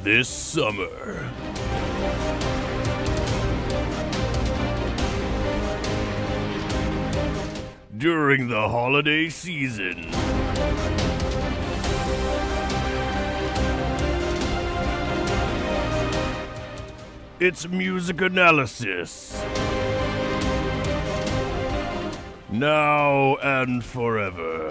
this summer. During the holiday season. It's music analysis. Now and forever.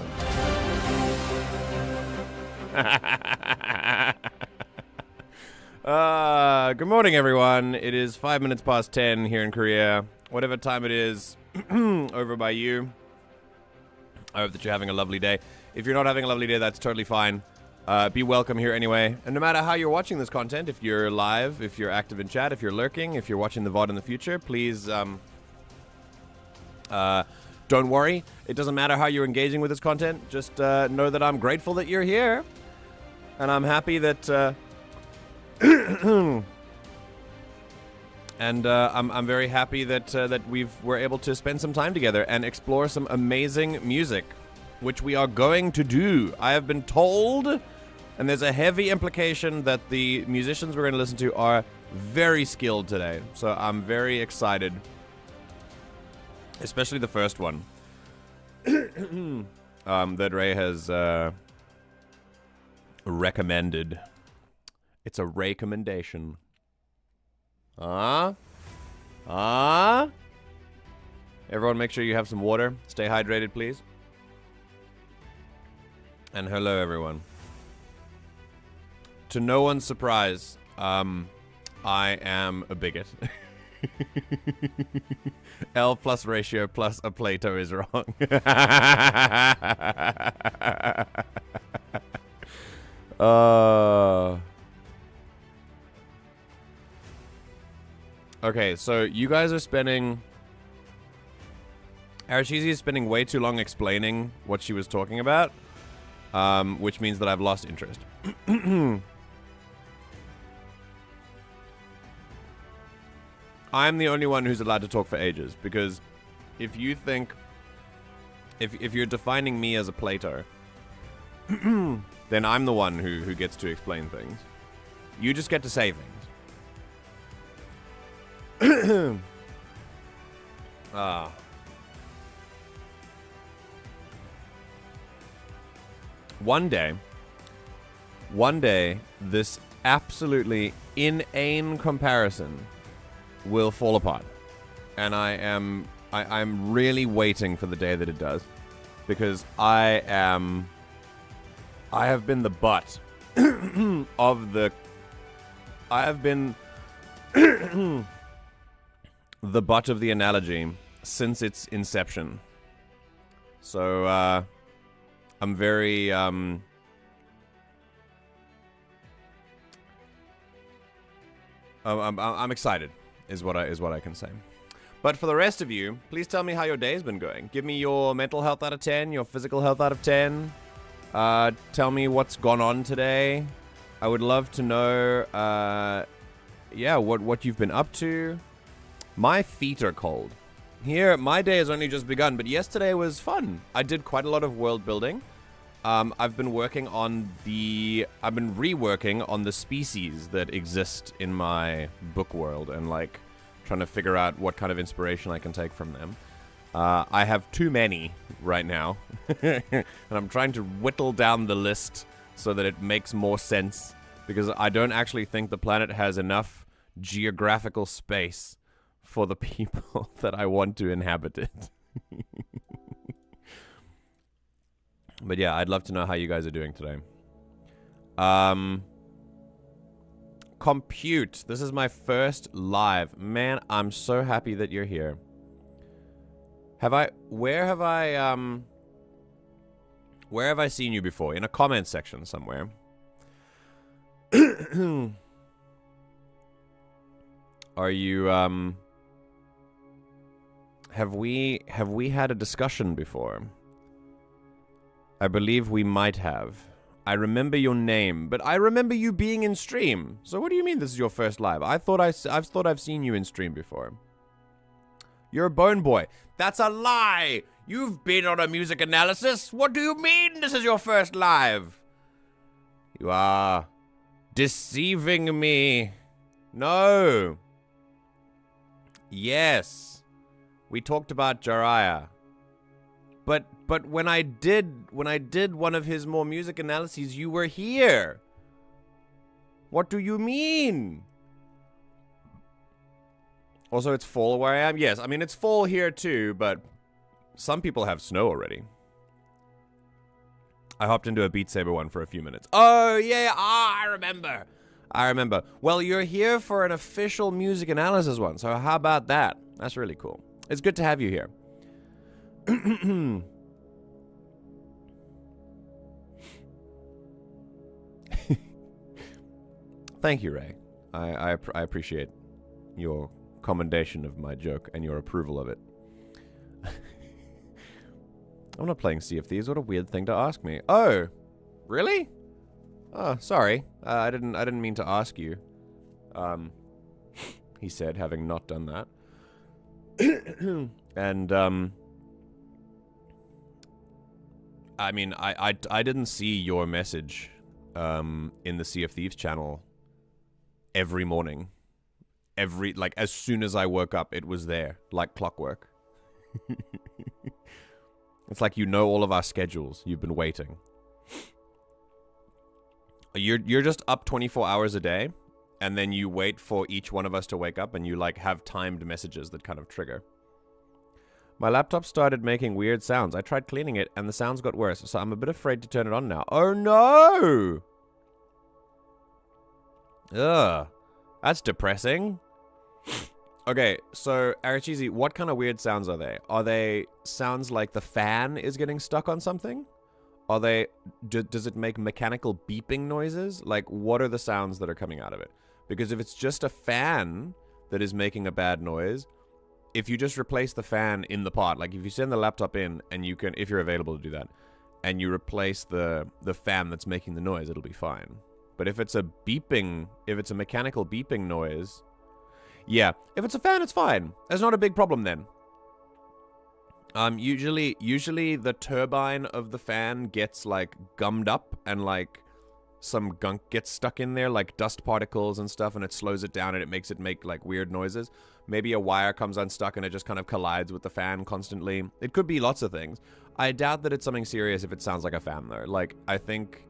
Good morning, everyone. It is 5 minutes past 10 here in Korea. Whatever time it is over by you. I hope that you're having a lovely day. If you're not having a lovely day, that's totally fine. Be welcome here anyway. And no matter how you're watching this content, if you're live, if you're active in chat, if you're lurking, if you're watching the VOD in the future, please don't worry. It doesn't matter how you're engaging with this content. Just know that I'm grateful that you're here. And I'm happy that... And I'm very happy that we're able to spend some time together and explore some amazing music, which we are going to do. I have been told, and there's a heavy implication that the musicians we're going to listen to are very skilled today. So I'm very excited, especially the first one that Ray has recommended. It's a recommendation. Everyone make sure you have some water. Stay hydrated, please. And hello, everyone. To no one's surprise, I am a bigot. L plus ratio plus a Plato is wrong. Okay, so you guys are spending... Arachizi is spending way too long explaining what she was talking about, which means that I've lost interest. I'm the only one who's allowed to talk for ages, because if you think... If you're defining me as a Plato, then I'm the one who gets to explain things. You just get to say things. One day, this absolutely inane comparison will fall apart. And I'm really waiting for the day that it does. Because I have been the butt of the... I have been... the butt of the analogy since its inception. So, I'm very, I'm excited, is what I can say. But for the rest of you, please tell me how your day's been going. Give me your mental health out of 10, your physical health out of 10. Tell me what's gone on today. I would love to know, yeah, what you've been up to. My feet are cold. Here, my day has only just begun, but yesterday was fun. I did quite a lot of world building. I've been reworking on the species that exist in my book world and, like, trying to figure out what kind of inspiration I can take from them. I have too many right now, and I'm trying to whittle down the list so that it makes more sense, because I don't actually think the planet has enough geographical space for the people that I want to inhabit it. But yeah, I'd love to know how you guys are doing today. Compute. This is my first live. Man, I'm so happy that you're here. Where have I seen you before? In a comment section somewhere. Are you, have we had a discussion before? I believe we might have. I remember your name, but I remember you being in stream. So what do you mean this is your first live? I've thought I've seen you in stream before. You're a bone boy. That's a lie! You've been on a music analysis. What do you mean this is your first live? You are Deceiving me. No. Yes. We talked about Jiraiya. But when I did one of his more music analyses, you were here. What do you mean? Also, it's fall where I am. Yes, I mean it's fall here too, but some people have snow already. I hopped into a Beat Saber one for a few minutes. Oh yeah, I remember. Well, you're here for an official music analysis one, so how about that? That's really cool. It's good to have you here. Thank you, Ray. I appreciate your commendation of my joke and your approval of it. I'm not playing Sea of Thieves. What a weird thing to ask me. Oh, really? Oh, sorry. I didn't mean to ask you. He said, having not done that. And I mean, I didn't see your message in the Sea of Thieves channel every morning. Like, as soon as I woke up, it was there, like clockwork. It's like you know all of our schedules. You've been waiting. You're just up 24 hours a day, and then you wait for each one of us to wake up, and you like have timed messages that kind of trigger. My laptop started making weird sounds. I tried cleaning it, and the sounds got worse, so I'm a bit afraid to turn it on now. Oh no! Ugh. That's depressing. Okay, so, Arachizi, what kind of weird sounds are they? Are they sounds like the fan is getting stuck on something? Are they... does it make mechanical beeping noises? Like, what are the sounds that are coming out of it? Because if it's just a fan that is making a bad noise, if you just replace the fan in the pot, like if you send the laptop in and you can, if you're available to do that, and you replace the fan that's making the noise, it'll be fine. But if it's a beeping, if it's a mechanical beeping noise... Yeah, if it's a fan, it's fine. There's not a big problem then. Usually the turbine of the fan gets like gummed up and like some gunk gets stuck in there, like dust particles and stuff, and it slows it down and it makes it make like weird noises. Maybe a wire comes unstuck and it just kind of collides with the fan constantly. It could be lots of things. I doubt that it's something serious if it sounds like a fan though. Like, I think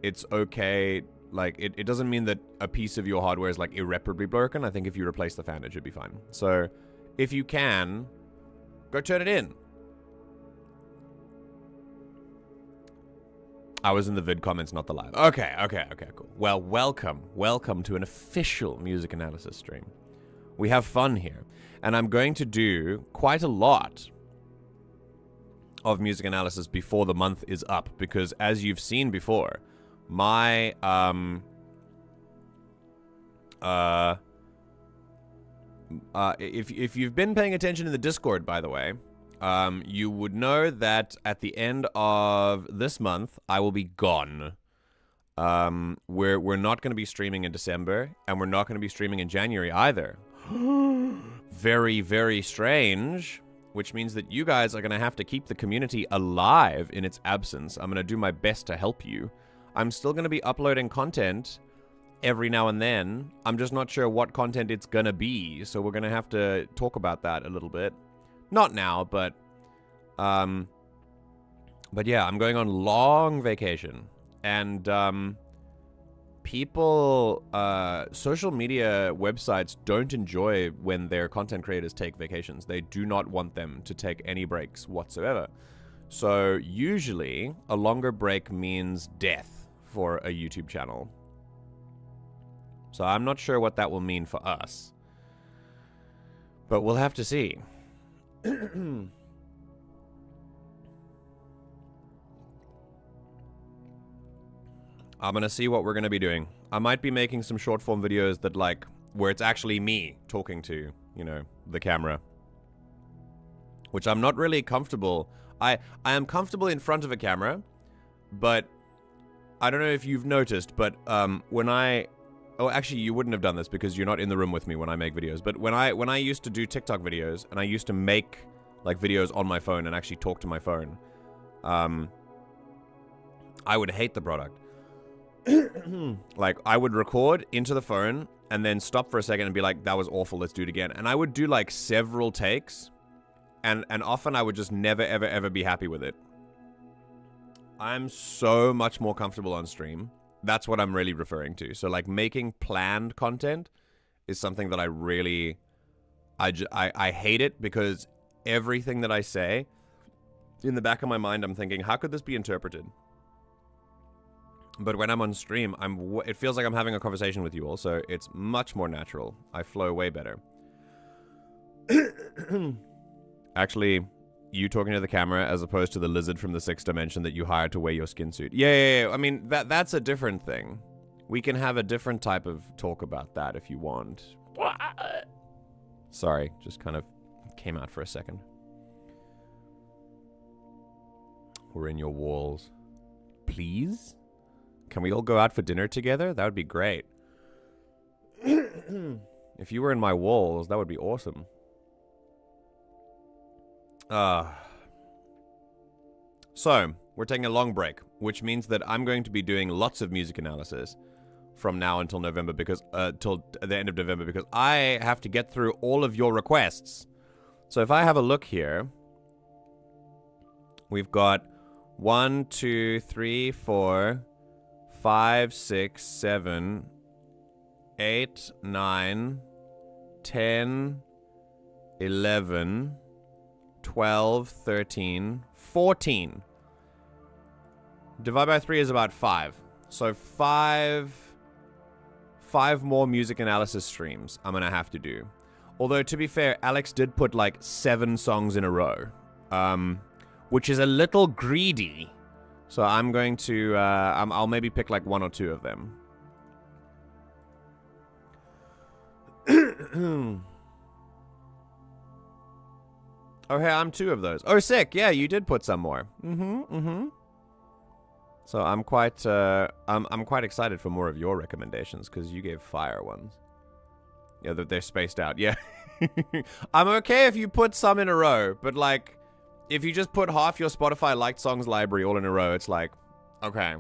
it's okay. Like, it doesn't mean that a piece of your hardware is, like, irreparably broken. I think if you replace the fan, it should be fine. So, if you can, go turn it in. I was in the vid comments, not the live. Okay, cool. Well, welcome to an official music analysis stream. We have fun here. And I'm going to do quite a lot of music analysis before the month is up. Because, as you've seen before... My, if you've been paying attention in the Discord, by the way, you would know that at the end of this month, I will be gone. We're not going to be streaming in December, and we're not going to be streaming in January either. Very, very strange. Which means that you guys are going to have to keep the community alive in its absence. I'm going to do my best to help you. I'm still going to be uploading content every now and then. I'm just not sure what content it's going to be, so we're going to have to talk about that a little bit. Not now, but yeah, I'm going on long vacation. And people, social media websites don't enjoy when their content creators take vacations. They do not want them to take any breaks whatsoever. So usually a longer break means death for a YouTube channel. So I'm not sure what that will mean for us. But we'll have to see. I'm gonna see what we're gonna be doing. I might be making some short form videos that like, where it's actually me talking to, you know, the camera. Which I'm not really comfortable. I am comfortable in front of a camera, but I don't know if you've noticed, but when I... Oh, actually, you wouldn't have done this because you're not in the room with me when I make videos. But when I used to do TikTok videos, and I used to make, like, videos on my phone and actually talk to my phone, I would hate the product. Like, I would record into the phone and then stop for a second and be like, that was awful, let's do it again. And I would do like several takes, and often I would just never, ever, ever be happy with it. I'm so much more comfortable on stream. That's what I'm really referring to. So, like, making planned content is something that I really... I hate it because everything that I say, in the back of my mind, I'm thinking, how could this be interpreted? But when I'm on stream, it feels like I'm having a conversation with you all, so it's much more natural. I flow way better. Actually, you talking to the camera as opposed to the lizard from the 6th dimension that you hired to wear your skin suit. Yeah. I mean, that's a different thing. We can have a different type of talk about that if you want. Sorry, just kind of came out for a second. We're in your walls. Please? Can we all go out for dinner together? That would be great. If you were in my walls, that would be awesome. So, we're taking a long break, which means that I'm going to be doing lots of music analysis from now until November, because till the end of November, because I have to get through all of your requests. So if I have a look here, we've got 1, 2, 3, 4, 5, 6, 7, 8, 9, 10, 11, 12, 13, 14. Divide by 3 is about 5. So 5 more music analysis streams I'm gonna have to do. Although, to be fair, Alex did put like 7 songs in a row, which is a little greedy. So I'm going to, I'll maybe pick like 1 or 2 of them. Oh, hey, I'm 2 of those. Oh, sick. Yeah, you did put some more. So I'm quite, I'm quite excited for more of your recommendations, because you gave fire ones. Yeah, they're spaced out. Yeah. I'm okay if you put some in a row, but like, if you just put half your Spotify liked songs library all in a row, it's like, okay.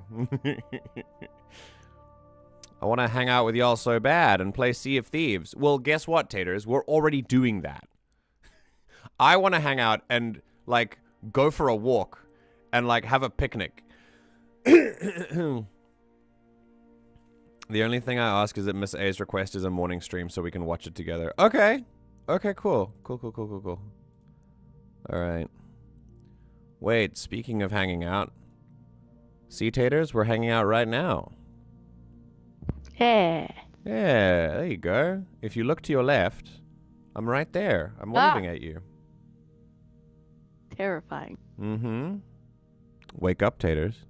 I want to hang out with y'all so bad and play Sea of Thieves. Well, guess what, taters? We're already doing that. I want to hang out and, like, go for a walk and, like, have a picnic. The only thing I ask is that Miss A's request is a morning stream so we can watch it together. Okay. Okay, cool. Cool. Alright. Wait, speaking of hanging out. See, taters? We're hanging out right now. Yeah. Yeah, there you go. If you look to your left, I'm right there. I'm waving at you. Terrifying. Wake up, taters.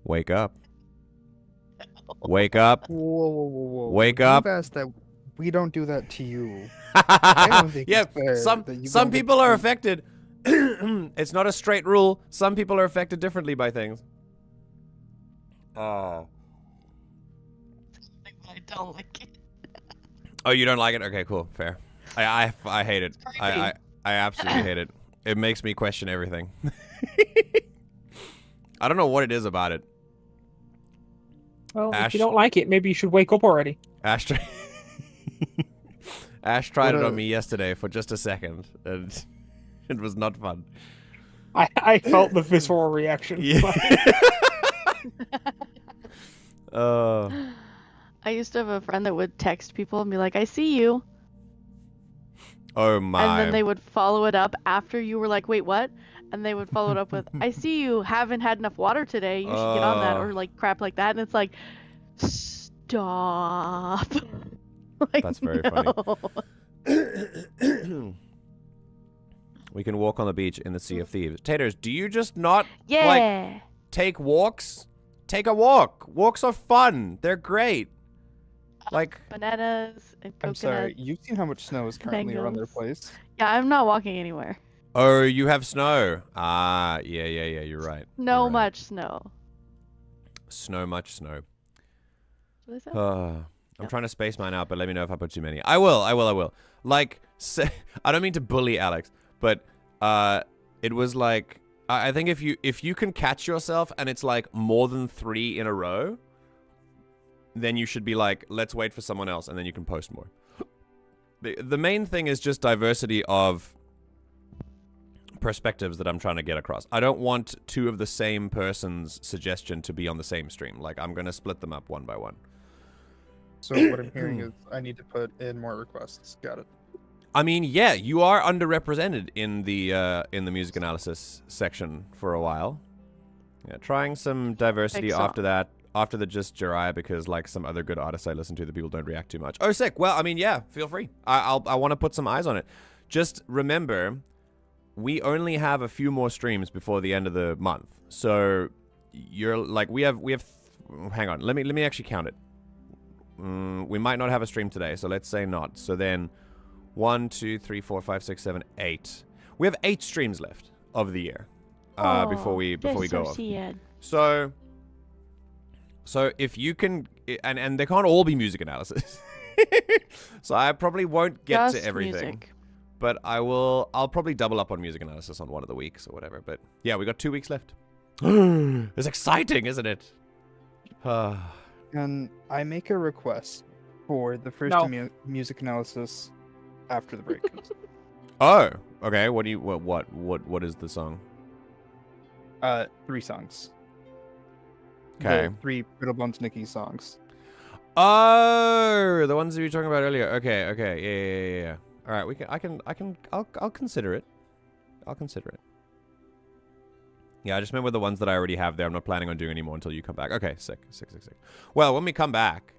Wake up. Wake up. Whoa. Wake up. You've asked that. We don't do that to you. I don't think Yeah, it's fair that you some don't get people are to- affected. It's not a straight rule. Some people are affected differently by things. Oh. I don't like it. Oh, you don't like it? Okay, cool. Fair. I hate it. I absolutely hate it. It makes me question everything. I don't know what it is about it. Well, Ash- if you don't like it, maybe you should wake up already. Ash tried it on me yesterday for just a second, and it was not fun. I felt the visceral reaction. Yeah. I used to have a friend that would text people and be like, I see you. Oh my. And then they would follow it up after you were like, wait, what? And they would follow it up with, I see you haven't had enough water today. You should get on that, or like crap like that. And it's like, stop. Like, That's very no. funny. We can walk on the beach in the Sea of Thieves. Taters, do you just not Yeah. like take walks? Take a walk. Walks are fun. They're great. Like, Bananas and I'm coconuts. sorry. You've seen how much snow is currently around their mangoes. place. Yeah, I'm not walking anywhere. oh, you have snow. Ah, yeah, you're right. No You're right. much snow. Snow, much snow. What is that? I'm Yep. trying to space mine out, but let me know if I put too many. I will. Like, I don't mean to bully Alex, but it was like I think if you can catch yourself and it's like more than 3 in a row, then you should be like, let's wait for someone else, and then you can post more. The main thing is just diversity of perspectives that I'm trying to get across. I don't want 2 of the same person's suggestion to be on the same stream. Like, I'm going to split them up one by one. So what I'm hearing is I need to put in more requests. Got it. I mean, yeah, you are underrepresented in the music analysis section for a while. Yeah, trying some diversity after that, after the just Jiraiya, because like some other good artists I listen to, the people don't react too much. Oh, sick. Well, I mean, yeah, feel free. I want to put some eyes on it. Just remember, we only have a few more streams before the end of the month. So you're like, we have. Hang on, let me actually count it. We might not have a stream today, so let's say not. So then 1, 2, 3, 4, 5, 6, 7, 8. We have 8 streams left of the year before we go off. So if you can, and they can't all be music analysis. So I probably won't get Just to everything. music. But I'll probably double up on music analysis on one of the weeks or whatever. But yeah, we got 2 weeks left. It's exciting, isn't it? Can I make a request for the first music analysis after the break? Oh, okay. What is the song? 3 songs. Okay. 3 Brittle Bones Nikki songs. Oh, the ones that you were talking about earlier. Okay. Yeah. All right, I'll consider it. I'll consider it. Yeah, I just remember the ones that I already have there. I'm not planning on doing any more until you come back. Okay, sick. Well, when we come back,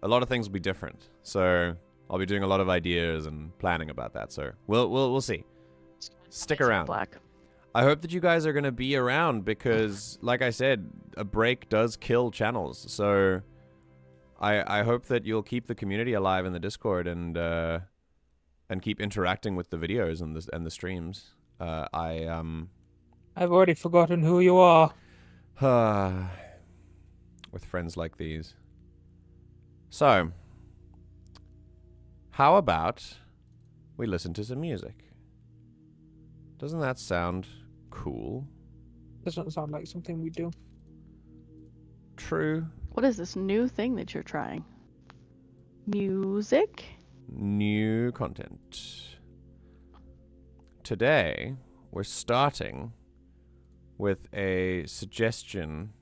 a lot of things will be different. So I'll be doing a lot of ideas and planning about that. So we'll see. Stick around. Black. I hope that you guys are going to be around because, like I said, a break does kill channels. So I hope that you'll keep the community alive in the Discord and keep interacting with the videos and the streams. I've already forgotten who you are. With friends like these. So, how about we listen to some music? Doesn't that sound cool? Doesn't sound like something we do. True. What is this new thing that you're trying? Music? New content. Today, we're starting with a suggestion.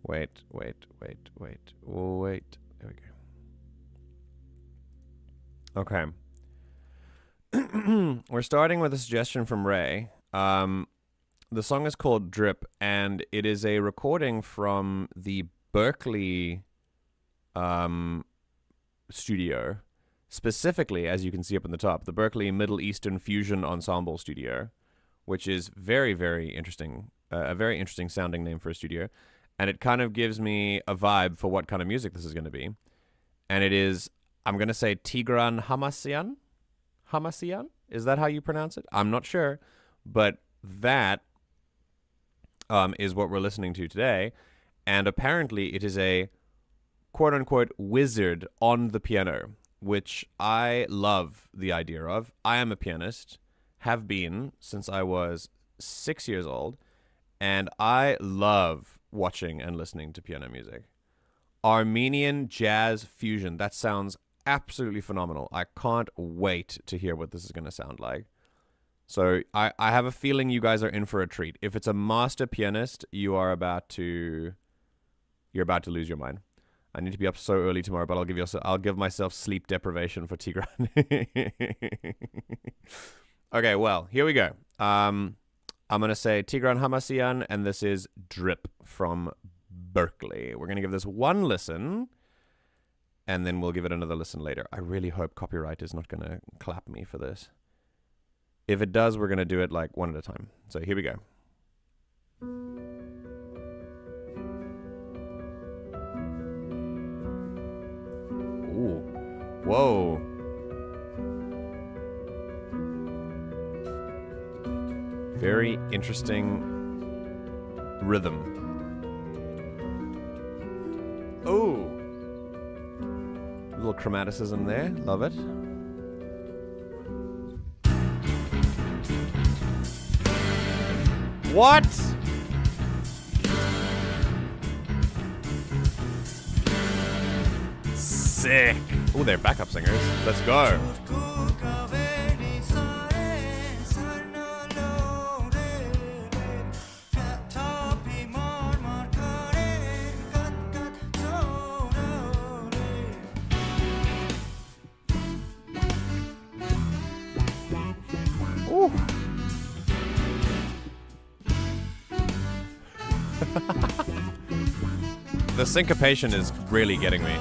Wait. There we go. Okay. We're starting with a suggestion from Ray. The song is called Drip, and it is a recording from the Berklee studio. Specifically, as you can see up in the top, the Berklee Middle Eastern Fusion Ensemble studio, which is very, very interesting. A very interesting sounding name for a studio. And it kind of gives me a vibe for what kind of music this is going to be. And it is, I'm going to say Tigran Hamasyan? Hamasyan? Is that how you pronounce it? I'm not sure. But that is what we're listening to today. And apparently it is a quote-unquote wizard on the piano, which I love the idea of. I am a pianist, have been since I was 6 years old, and I love watching and listening to piano music. Armenian jazz fusion. That sounds absolutely phenomenal. I can't wait to hear what this is going to sound like. So I have a feeling you guys are in for a treat. If it's a master pianist, you're about to lose your mind. I need to be up so early tomorrow, but I'll give myself sleep deprivation for Tigran. Okay, well, here we go. I'm going to say Tigran Hamasyan, and this is Drip from Berklee. We're going to give this one listen, and then we'll give it another listen later. I really hope copyright is not going to clap me for this. If it does, we're going to do it like one at a time. So here we go. Ooh. Whoa. Very interesting rhythm. Oh. A little chromaticism there. Love it. What? Sick. Oh, they're backup singers. Let's go. Ooh. The syncopation is really getting me.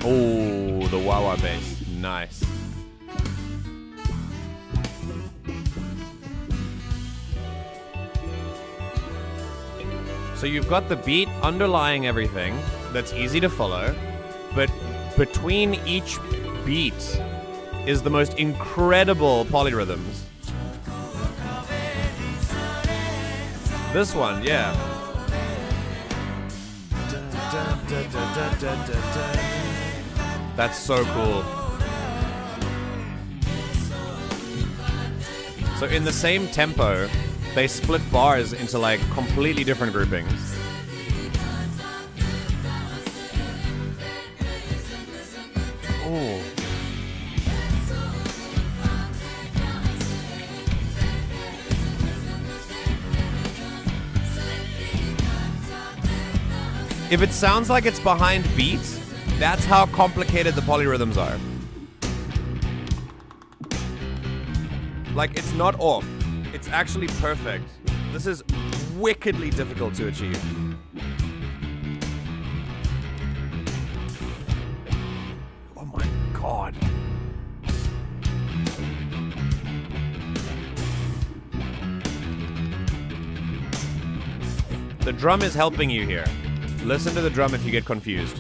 Oh, the wah-wah bass. Nice. So you've got the beat underlying everything that's easy to follow, but between each beat is the most incredible polyrhythms. This one, yeah. That's so cool. So in the same tempo, they split bars into like completely different groupings. Oh. If it sounds like it's behind beats, that's how complicated the polyrhythms are. Like, it's not off. It's actually perfect. This is wickedly difficult to achieve. Oh my god. The drum is helping you here. Listen to the drum if you get confused.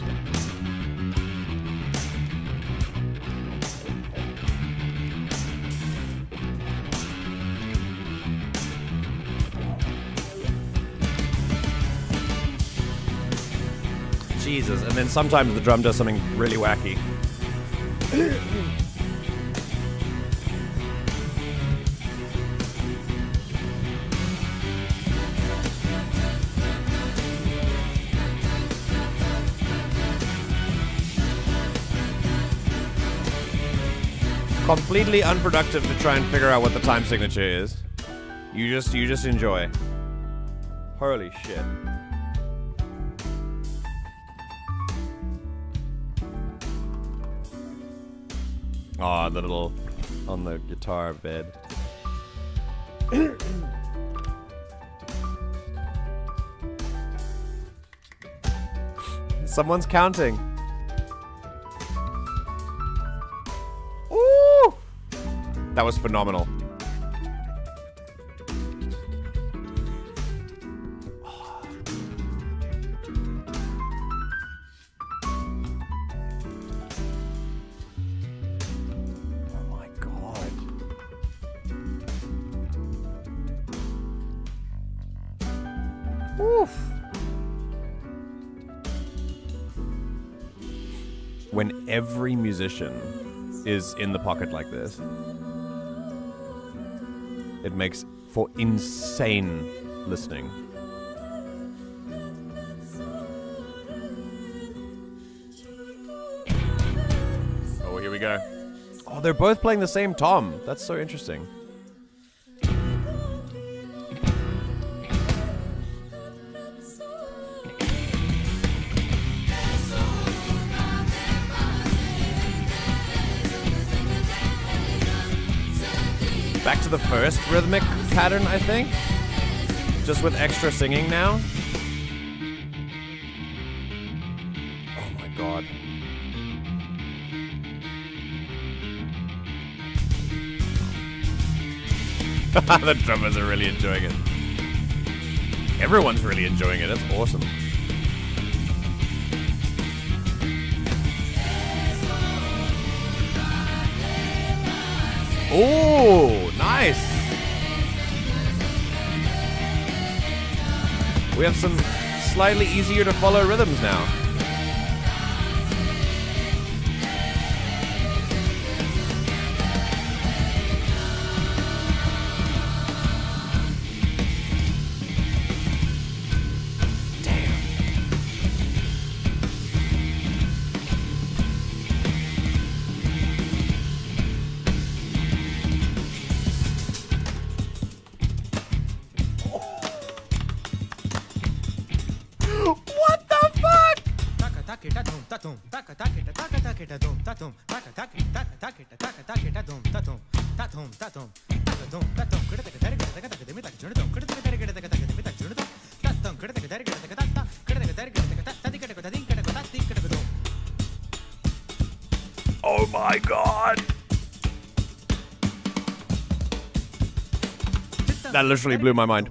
Jesus, and then sometimes the drum does something really wacky. Completely unproductive to try and figure out what the time signature is. You just enjoy. Holy shit. Oh, the little on the guitar bed. Someone's counting. Ooh! That was phenomenal. When every musician is in the pocket like this, it makes for insane listening. Oh, here we go. Oh, they're both playing the same tom. That's so interesting. Back to the first rhythmic pattern, I think. Just with extra singing now. Oh my god. The drummers are really enjoying it. Everyone's really enjoying it. That's awesome. Oh, nice. We have some slightly easier to follow rhythms now. Oh my god! That literally blew my mind.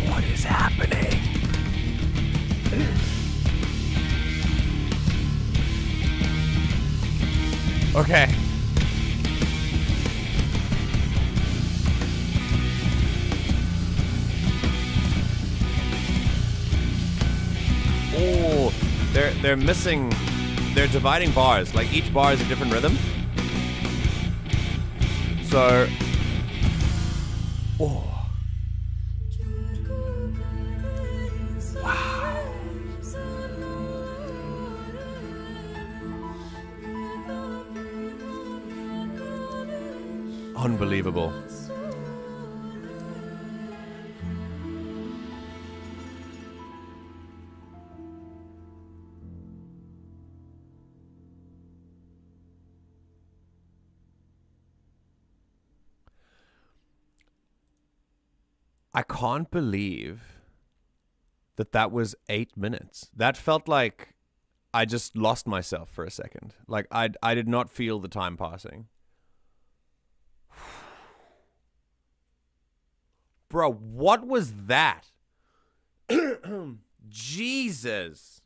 What is happening? Okay. Oh, they're missing. They're dividing bars. Like each bar is a different rhythm. So. Oh. Unbelievable. I can't believe that was 8 minutes. That felt like I just lost myself for a second. Like I did not feel the time passing. Bro, what was that? Jesus.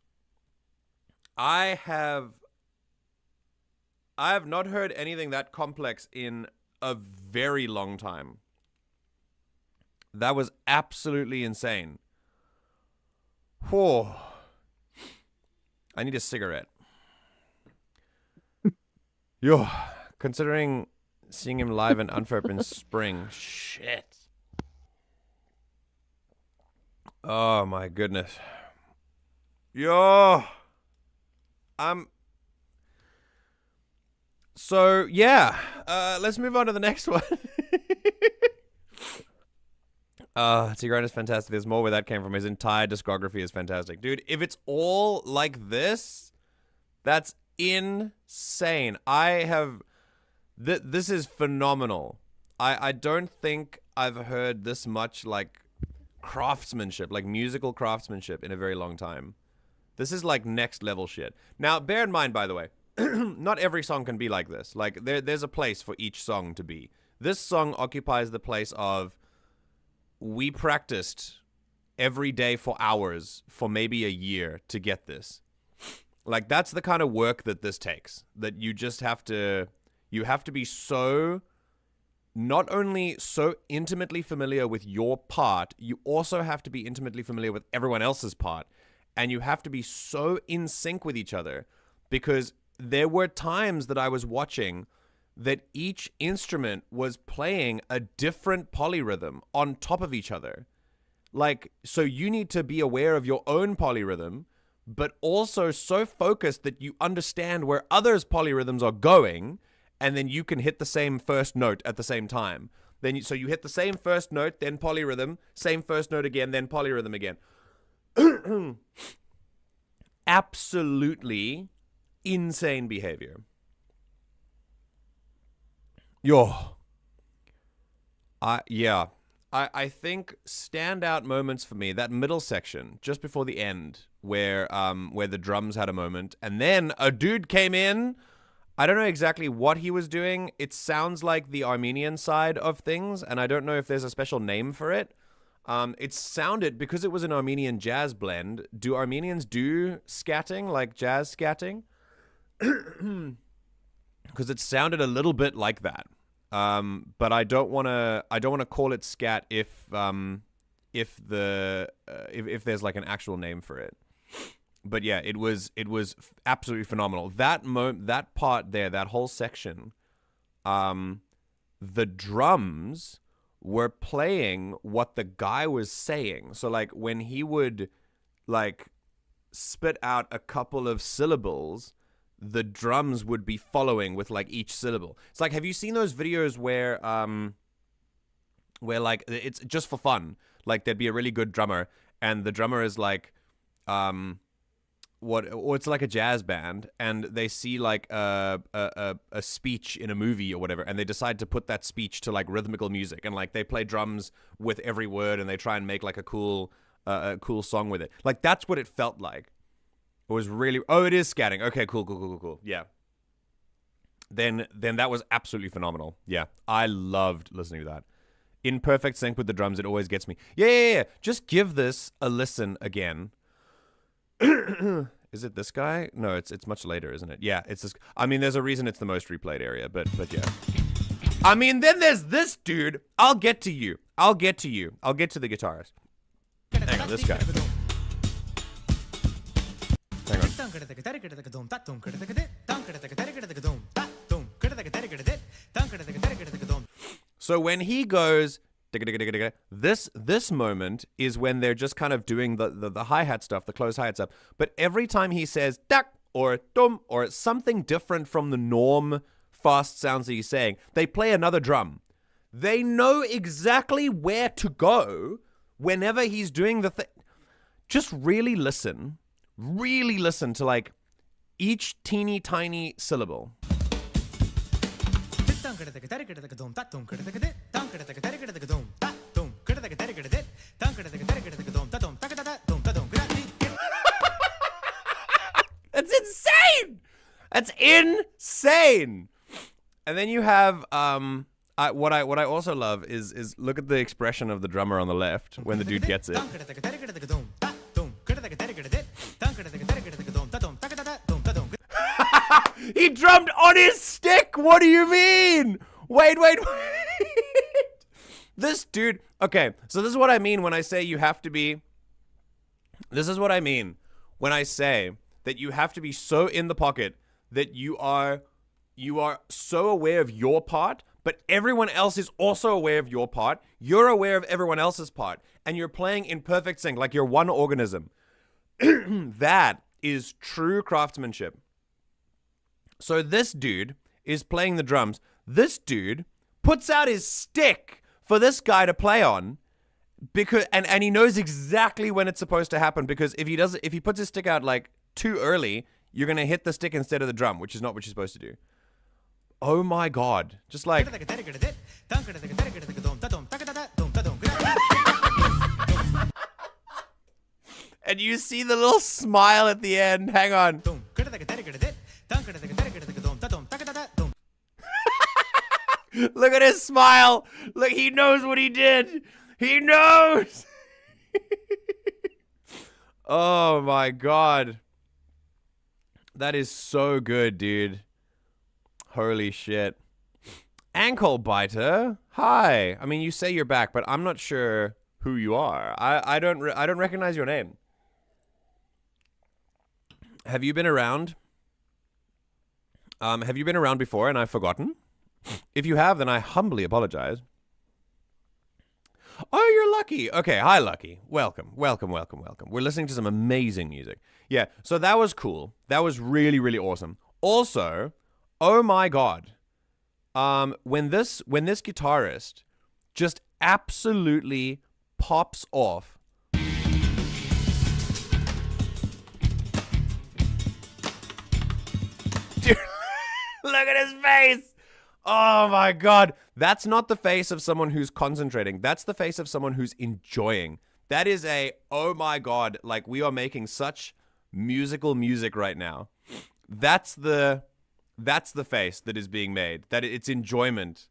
I have not heard anything that complex in a very long time. That was absolutely insane. Whoa. I need a cigarette. Yo, considering seeing him live in Antwerp in spring. Shit. Oh my goodness. Yo. So yeah, let's move on to the next one. Tigran is fantastic. There's more where that came from. His entire discography is fantastic. Dude, if it's all like this, that's insane. This is phenomenal. I don't think I've heard this much like craftsmanship, like musical craftsmanship in a very long time. This is like next level shit. Now, bear in mind, by the way, not every song can be like this. Like there's a place for each song to be. This song occupies the place of we practiced every day for hours for maybe a year to get this. Like that's the kind of work that this takes. That you just have to be so not only so intimately familiar with your part, you also have to be intimately familiar with everyone else's part. And you have to be so in sync with each other, because there were times that I was watching that each instrument was playing a different polyrhythm on top of each other. Like, so you need to be aware of your own polyrhythm, but also so focused that you understand where others' polyrhythms are going, and then you can hit the same first note at the same time. So you hit the same first note, then polyrhythm, same first note again, then polyrhythm again. Absolutely insane behavior. I think standout moments for me, that middle section, just before the end, where the drums had a moment, and then a dude came in. I don't know exactly what he was doing. It sounds like the Armenian side of things, and I don't know if there's a special name for it. It sounded, because it was an Armenian jazz blend. Do Armenians do scatting, like jazz scatting? Because it sounded a little bit like that. But I don't want to call it scat if there's like an actual name for it. But yeah, it was absolutely phenomenal. That part there, that whole section, the drums were playing what the guy was saying. So like when he would like spit out a couple of syllables, the drums would be following with like each syllable. It's like, have you seen those videos where like it's just for fun? Like there'd be a really good drummer, and the drummer is like, or it's like a jazz band, and they see like a speech in a movie or whatever, and they decide to put that speech to like rhythmical music, and like they play drums with every word, and they try and make like a cool song with it. Like that's what it felt like. It was really. Oh, it is scatting. Okay, cool. Yeah. Then that was absolutely phenomenal. Yeah, I loved listening to that. In perfect sync with the drums, it always gets me. Yeah. Just give this a listen again. Is it this guy? No, it's much later, isn't it? Yeah, it's this. I mean, there's a reason it's the most replayed area, but yeah. I mean, then there's this dude. I'll get to you. I'll get to the guitarist. Hang on, this guy. Hang on. So when he goes, this moment is when they're just kind of doing the hi-hat stuff, the closed hi-hat stuff. But every time he says dak or dum or something different from the norm fast sounds that he's saying, they play another drum. They know exactly where to go whenever he's doing the thing. Just really listen to like each teeny tiny syllable. That's insane. That's insane. And then you have what I also love is look at the expression of the drummer on the left when the dude gets it. He drummed on his stick. What do you mean? Wait. This dude. Okay, so this is what I mean when I say you have to be. This is what I mean when I say that you have to be so in the pocket that you are so aware of your part, but everyone else is also aware of your part. You're aware of everyone else's part, and you're playing in perfect sync, like you're one organism. That is true craftsmanship. So this dude is playing the drums. This dude puts out his stick for this guy to play on, because and he knows exactly when it's supposed to happen, because if he puts his stick out like too early, you're gonna hit the stick instead of the drum, which is not what you're supposed to do. Oh my god. Just like and you see the little smile at the end. Hang on. Look at his smile. Look, he knows what he did. He knows. Oh my god. That is so good, dude. Holy shit. Ankle biter. Hi. I mean, you say you're back, but I'm not sure who you are. I don't recognize your name. Have you been around? Have you been around before and I've forgotten? If you have, then I humbly apologize. Oh, you're Lucky. Okay, hi, Lucky. Welcome. We're listening to some amazing music. Yeah, so that was cool. That was really, really awesome. Also, oh my god, when this guitarist just absolutely pops off. Dude, look at his face. Oh my god. That's not the face of someone who's concentrating. That's the face of someone who's enjoying. That is a, oh my God, like we are making such musical music right now. That's the face that is being made. That it's enjoyment.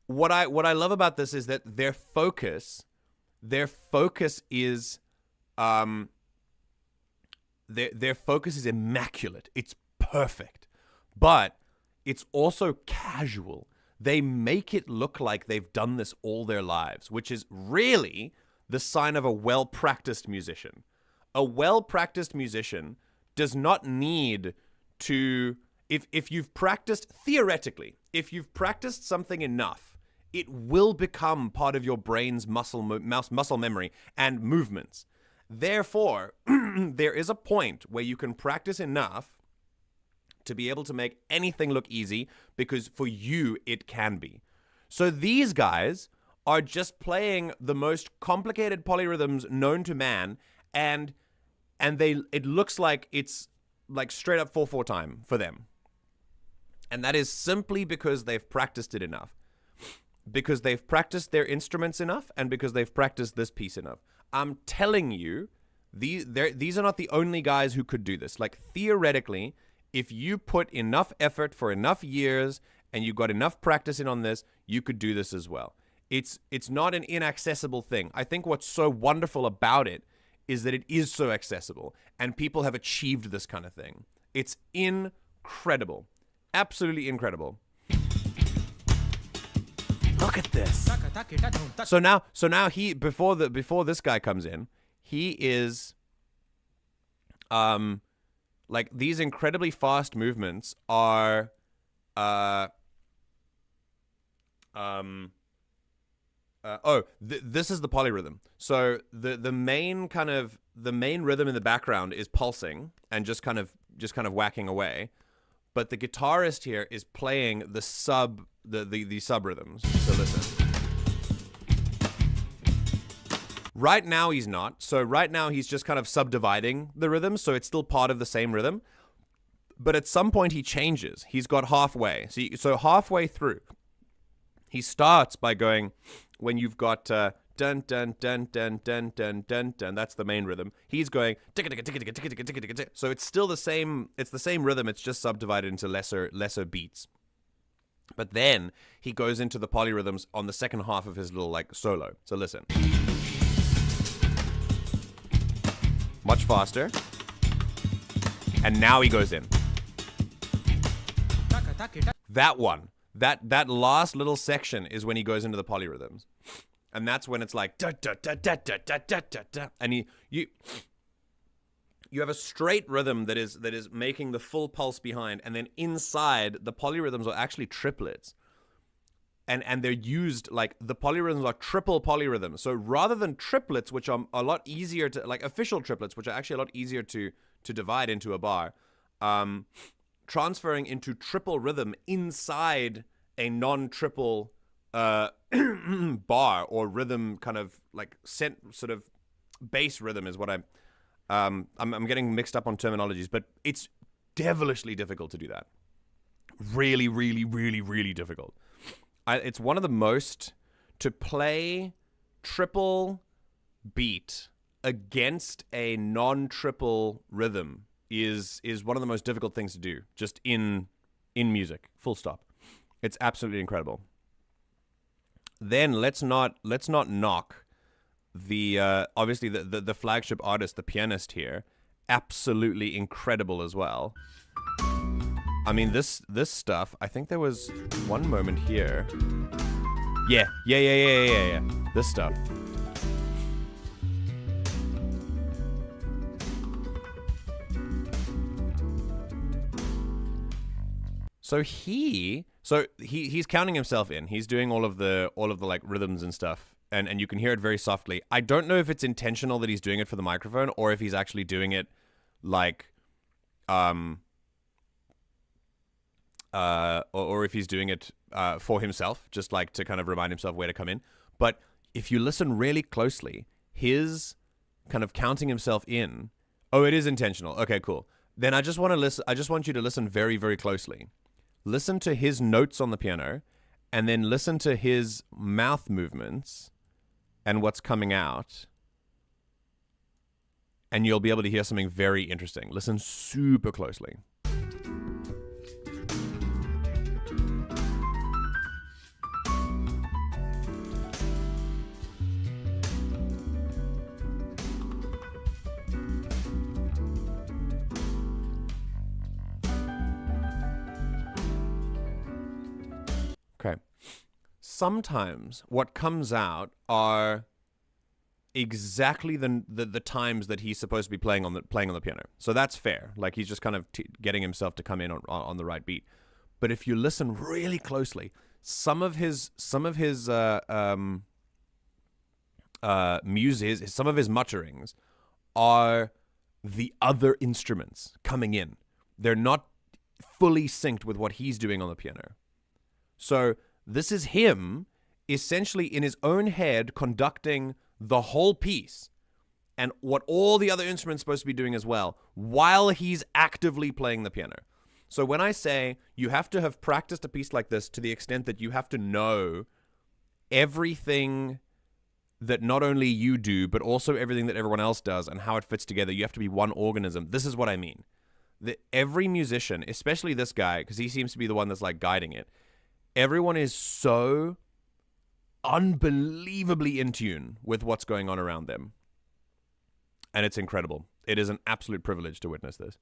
What I love about this is that their focus is their focus is immaculate. It's perfect. But it's also casual. They make it look like they've done this all their lives, which is really the sign of a well-practiced musician. A well-practiced musician does not need to, if you've practiced, theoretically, if you've practiced something enough, it will become part of your brain's muscle memory and movements. Therefore, there is a point where you can practice enough to be able to make anything look easy, because for you, it can be. So these guys are just playing the most complicated polyrhythms known to man, and it looks like it's like straight up 4/4 time for them. And that is simply because they've practiced it enough. Because they've practiced their instruments enough, and because they've practiced this piece enough. I'm telling you, these are not the only guys who could do this. Like, theoretically, if you put enough effort for enough years and you got enough practice in on this, you could do this as well. It's not an inaccessible thing. I think what's so wonderful about it is that it is so accessible, and people have achieved this kind of thing. It's incredible. Absolutely incredible. Look at this. So now he, before this guy comes in, he is like, these incredibly fast movements are this is the polyrhythm. So the main rhythm in the background is pulsing and just kind of whacking away, but the guitarist here is playing the sub rhythms. So listen. Right now he's not. So right now he's just kind of subdividing the rhythms, so it's still part of the same rhythm. But at some point he changes. He's got halfway. So halfway through, he starts by going, when you've got dun dun dun dun dun dun dun dun, that's the main rhythm. He's going so it's still the same. It's the same rhythm. It's just subdivided into lesser beats. But then he goes into the polyrhythms on the second half of his little like solo. So listen. Much faster. And now he goes in. That one. That last little section is when he goes into the polyrhythms. And that's when it's like da da da da da da da da da. And you have a straight rhythm that is making the full pulse behind, and then inside the polyrhythms are actually triplets. And they're used, like, the polyrhythms are triple polyrhythms. So rather than triplets, which are a lot easier to, like, official triplets, which are actually a lot easier to divide into a bar, transferring into triple rhythm inside a non-triple bar or rhythm, kind of like sort of bass rhythm is what I'm getting mixed up on terminologies, but it's devilishly difficult to do that. Really, really, really, really difficult. It's one of the most, to play triple beat against a non-triple rhythm is one of the most difficult things to do, just in music. Full stop. It's absolutely incredible. Then let's not knock the obviously the flagship artist, the pianist here, absolutely incredible as well. I mean, this stuff, I think there was one moment here. Yeah. This stuff. So he's counting himself in. He's doing all of the like rhythms and stuff, and you can hear it very softly. I don't know if it's intentional that he's doing it for the microphone, or if he's actually doing it like or if he's doing it for himself, just like to kind of remind himself where to come in. But if you listen really closely, his kind of counting himself in. Oh, it is intentional. Okay, cool. Then I just want you to listen very, very closely. Listen to his notes on the piano, and then listen to his mouth movements and what's coming out. and you'll be able to hear something very interesting. Listen super closely. Okay. Sometimes what comes out are exactly the times that he's supposed to be playing on the piano. So that's fair. Like he's just kind of getting himself to come in on the right beat. But if you listen really closely, some of his muses, some of his mutterings are the other instruments coming in. They're not fully synced with what he's doing on the piano. So this is him essentially in his own head conducting the whole piece and what all the other instruments are supposed to be doing as well while he's actively playing the piano. So when I say you have to have practiced a piece like this to the extent that you have to know everything that not only you do, but also everything that everyone else does and how it fits together, you have to be one organism. This is what I mean. That every musician, especially this guy, because he seems to be the one that's like guiding it, everyone is so unbelievably in tune with what's going on around them. And it's incredible. It is an absolute privilege to witness this.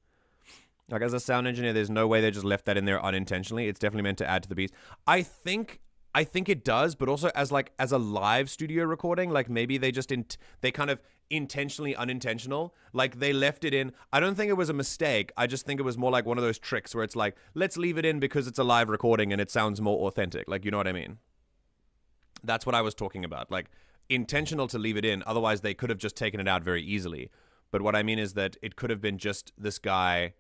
Like, as a sound engineer, there's no way they just left that in there unintentionally. It's definitely meant to add to the piece. I think it does, but also as a live studio recording, like maybe they just they kind of intentionally unintentional, like they left it in. I don't think it was a mistake. I just think it was more like one of those tricks where it's like, let's leave it in because it's a live recording and it sounds more authentic. Like, you know what I mean? That's what I was talking about. Like, intentional to leave it in. Otherwise, they could have just taken it out very easily. But what I mean is that it could have been just this guy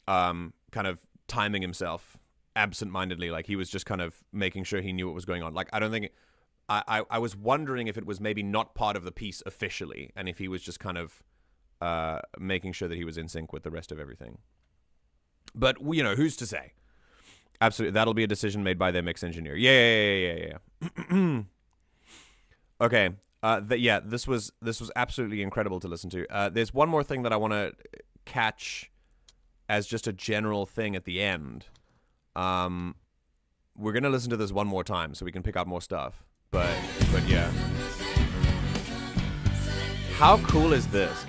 kind of timing himself absent-mindedly. Like, he was just kind of making sure he knew what was going on. Like, I don't think... I was wondering if it was maybe not part of the piece officially, and if he was just kind of making sure that he was in sync with the rest of everything. But, you know, who's to say? Absolutely. That'll be a decision made by their mix engineer. Yeah. Okay. This was absolutely incredible to listen to. There's one more thing that I want to catch as just a general thing at the end. We're going to listen to this one more time so we can pick up more stuff. But yeah. How cool is this?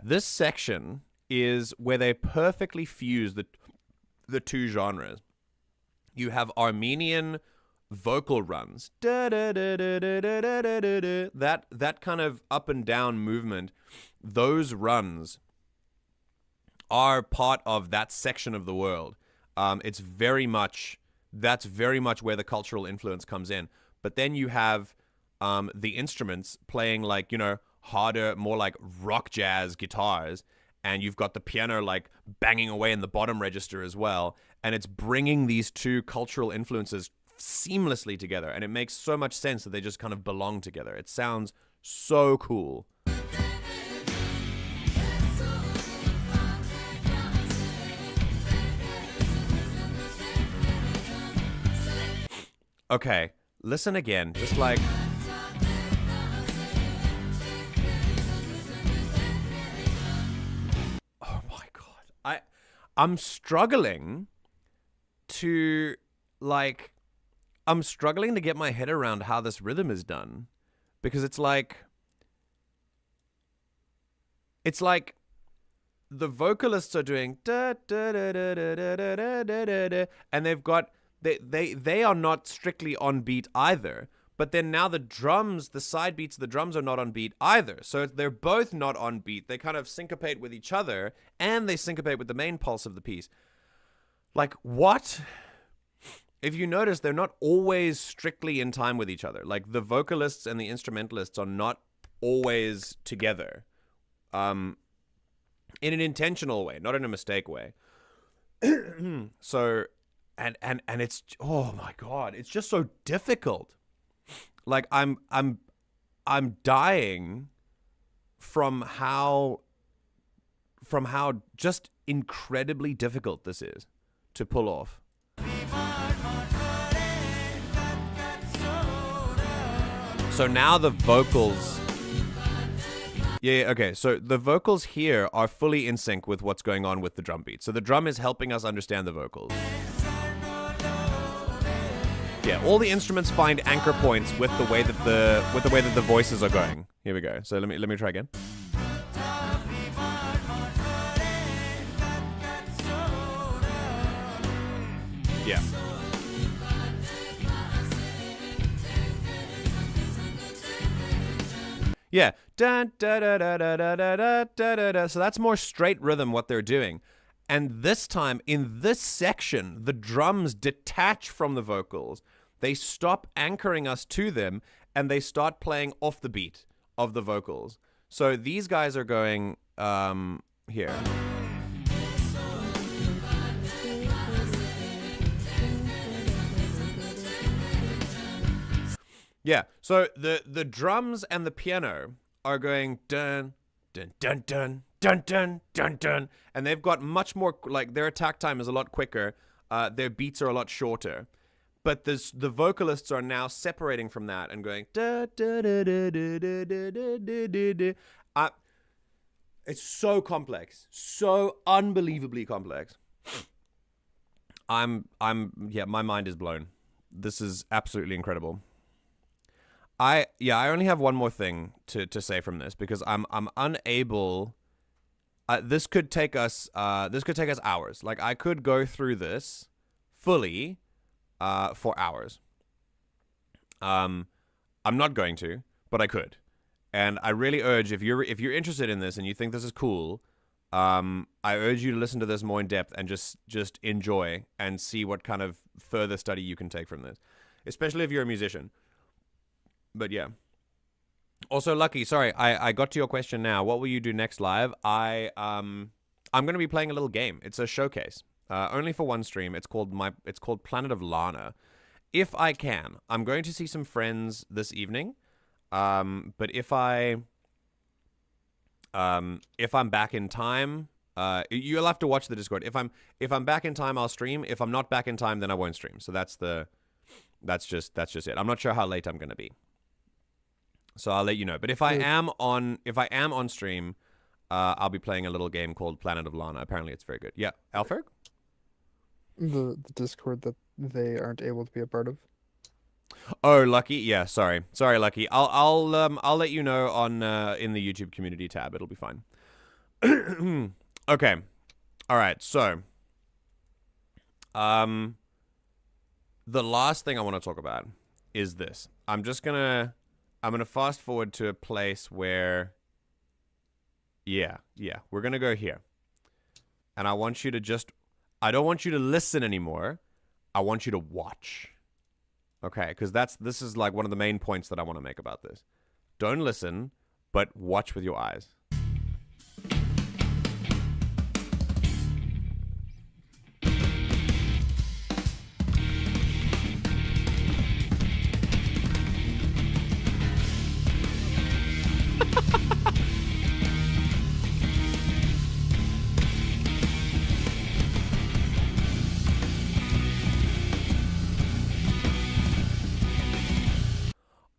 This section is where they perfectly fuse the two genres. You have Armenian vocal runs. That kind of up and down movement, those runs are part of that section of the world. That's very much where the cultural influence comes in. But then you have the instruments playing like, you know, harder, more like rock jazz guitars. And you've got the piano like banging away in the bottom register as well. And it's bringing these two cultural influences seamlessly together. And it makes so much sense that they just kind of belong together. It sounds so cool. Okay, listen again. Just like... I'm struggling to get my head around how this rhythm is done, because it's like the vocalists are doing da da da da da da da da da da, and they are not strictly on beat either. But then now the drums, the side beats of the drums are not on beat either. So they're both not on beat. They kind of syncopate with each other, and they syncopate with the main pulse of the piece. Like, what? If you notice, they're not always strictly in time with each other. Like, the vocalists and the instrumentalists are not always together. In an intentional way, not in a mistake way. So, and it's, oh my God, it's just so difficult. Like, I'm dying from how just incredibly difficult this is to pull off. So now the vocals, Yeah, okay. So the vocals here are fully in sync with what's going on with the drum beat. So the drum is helping us understand the vocals. Yeah, all the instruments find anchor points with the way that the voices are going. Here we go. So let me try again. Yeah. Yeah. Da, da, da, da, da, da, da, da, da, da. So that's more straight rhythm what they're doing. And this time, in this section, the drums detach from the vocals. They stop anchoring us to them, and they start playing off the beat of the vocals. So these guys are going here. Yeah, so the drums and the piano are going dun dun dun dun dun dun dun dun, and they've got much more, like, their attack time is a lot quicker. Their beats are a lot shorter, but the vocalists are now separating from that and going da da da da da da da da da da. It's so complex, so unbelievably complex. Yeah, my mind is blown. This is absolutely incredible. I only have one more thing to say from this, because I'm unable. This could take us hours. Like, I could go through this fully for hours. I'm not going to, but I could. And I really urge, if you're interested in this and you think this is cool, I urge you to listen to this more in depth and just enjoy and see what kind of further study you can take from this, especially if you're a musician. But yeah. Also, Lucky, sorry, I got to your question now. What will you do next live? I'm going to be playing a little game. It's a showcase. Only for one stream. It's called Planet of Lana. If I can, I'm going to see some friends this evening. But if I'm back in time, you'll have to watch the Discord. If I'm back in time, I'll stream. If I'm not back in time, then I won't stream. So that's just it. I'm not sure how late I'm going to be. So I'll let you know. But if I am on stream, I'll be playing a little game called Planet of Lana. Apparently it's very good. Yeah, Alfred? The Discord that they aren't able to be a part of. Oh, Lucky. Yeah, sorry, Lucky. I'll let you know on in the YouTube community tab. It'll be fine. Okay. All right. So, the last thing I want to talk about is this. I'm gonna fast forward to a place where, yeah, we're gonna go here, and I want you to I don't want you to listen anymore. I want you to watch. Okay, because this is like one of the main points that I want to make about this. Don't listen, but watch with your eyes.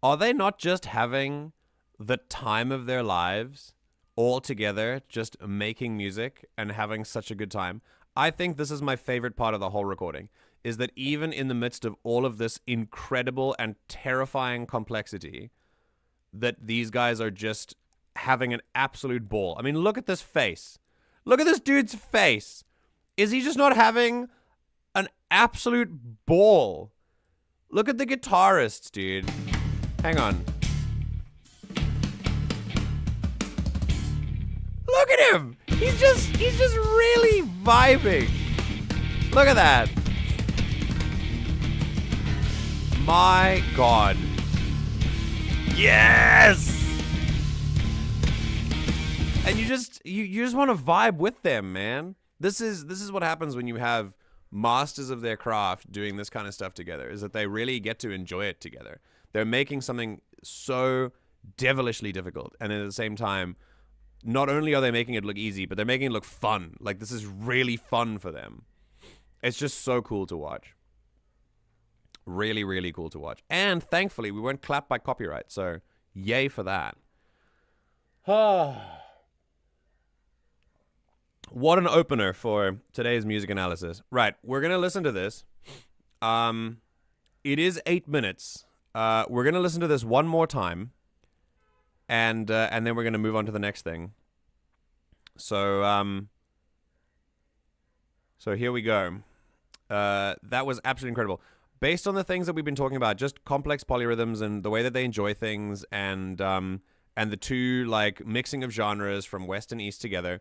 Are they not just having the time of their lives all together, just making music and having such a good time? I think this is my favorite part of the whole recording, is that even in the midst of all of this incredible and terrifying complexity, that these guys are just having an absolute ball. I mean, look at this face. Look at this dude's face. Is he just not having an absolute ball? Look at the guitarists, dude. Hang on. Look at him. He's just really vibing. Look at that. My God. Yes. And you just want to vibe with them, man. This is what happens when you have masters of their craft doing this kind of stuff together, is that they really get to enjoy it together. They're making something so devilishly difficult, and at the same time, not only are they making it look easy, but they're making it look fun. Like, this is really fun for them. It's just so cool to watch. Really, really cool to watch. And thankfully, we weren't clapped by copyright, so yay for that. What an opener for today's music analysis. Right, we're going to listen to this. It is 8 minutes. We're going to listen to this one more time. And then we're going to move on to the next thing. So here we go. That was absolutely incredible. Based on the things that we've been talking about, just complex polyrhythms and the way that they enjoy things, and the two like mixing of genres from West and East together,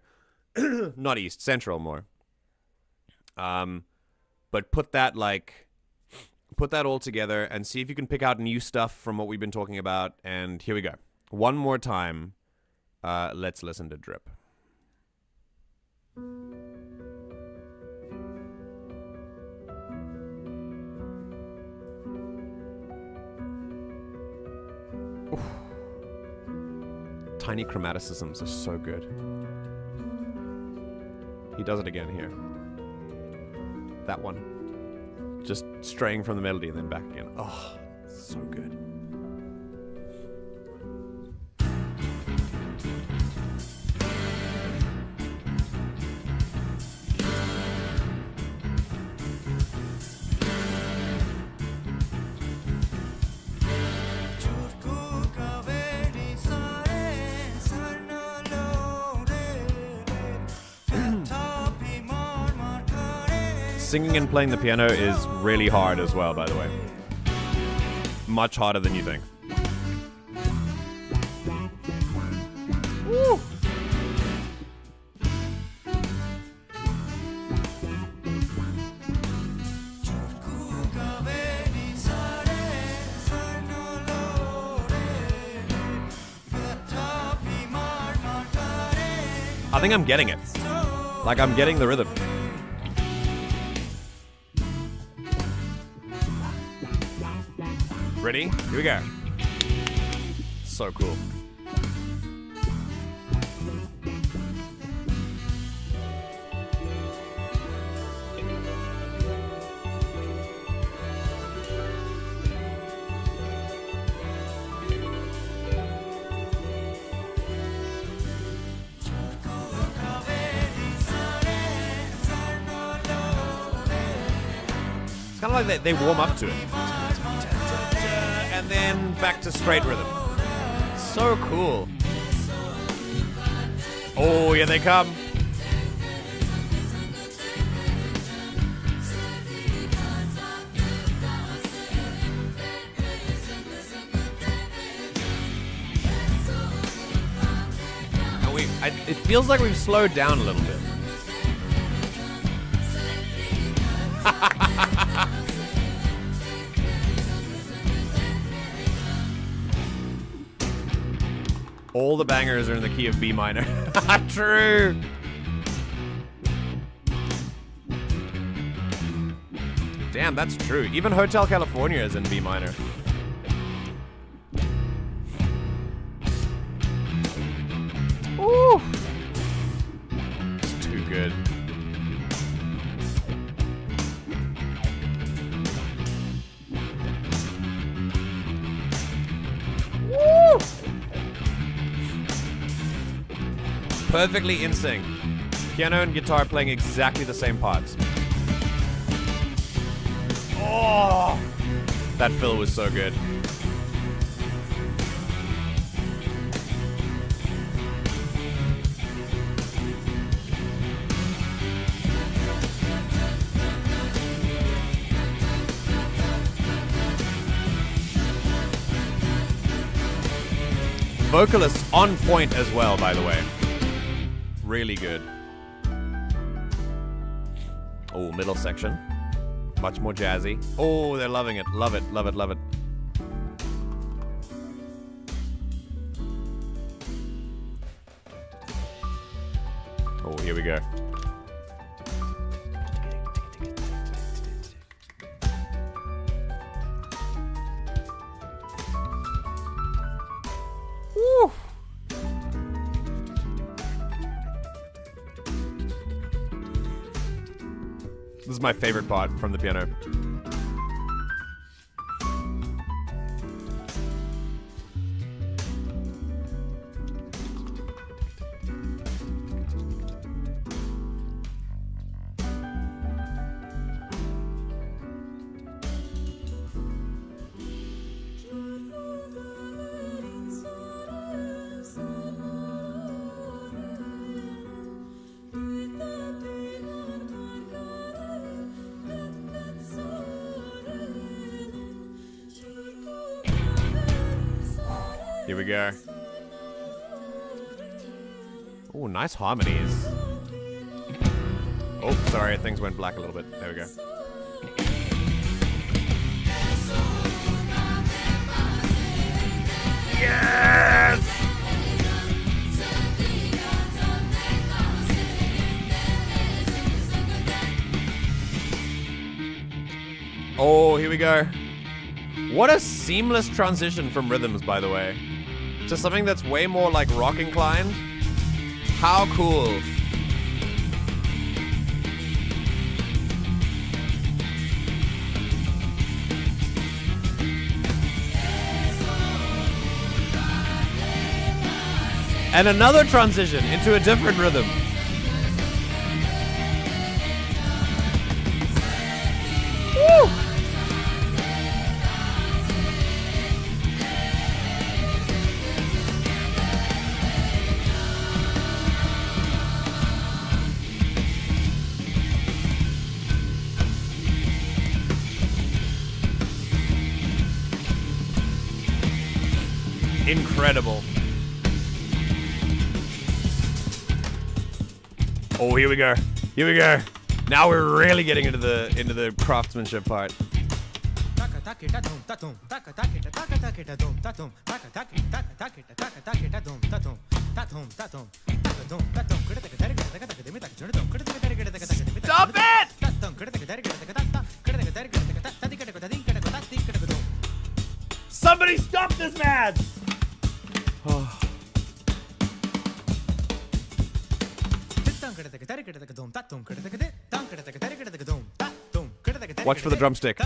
not East, Central more. But put that all together and see if you can pick out new stuff from what we've been talking about. And here we go. One more time. Let's listen to Drip. Oof. Tiny chromaticisms are so good. He does it again here. That one. Just straying from the melody and then back again. Oh, so good. Singing and playing the piano is really hard as well, by the way. Much harder than you think. Woo! I think I'm getting it. Like, I'm getting the rhythm. Ready? Here we go. So cool. It's kind of like they warm up to it. And then back to straight rhythm. So cool. Oh, here they come. And it feels like we've slowed down a little bit. All the bangers are in the key of B minor. True. Damn, that's true. Even Hotel California is in B minor. Ooh. It's too good. Woo! Perfectly in sync. Piano and guitar playing exactly the same parts. Oh! That fill was so good. Vocalists on point as well, by the way. Really good. Oh, middle section. Much more jazzy. Oh, they're loving it. Love it, love it, love it. Oh, here we go. Woo! This is my favorite part from the piano. Here we go. Oh, nice harmonies. Oh, sorry, things went black a little bit. There we go. Yes! Oh, here we go. What a seamless transition from rhythms, by the way. To something that's way more like rock inclined. How cool. And another transition into a different rhythm. Woo! Incredible. Oh, here we go. Here we go. Now we're really getting into the craftsmanship part. Stop it! Somebody stop this man! Watch for the drumstick.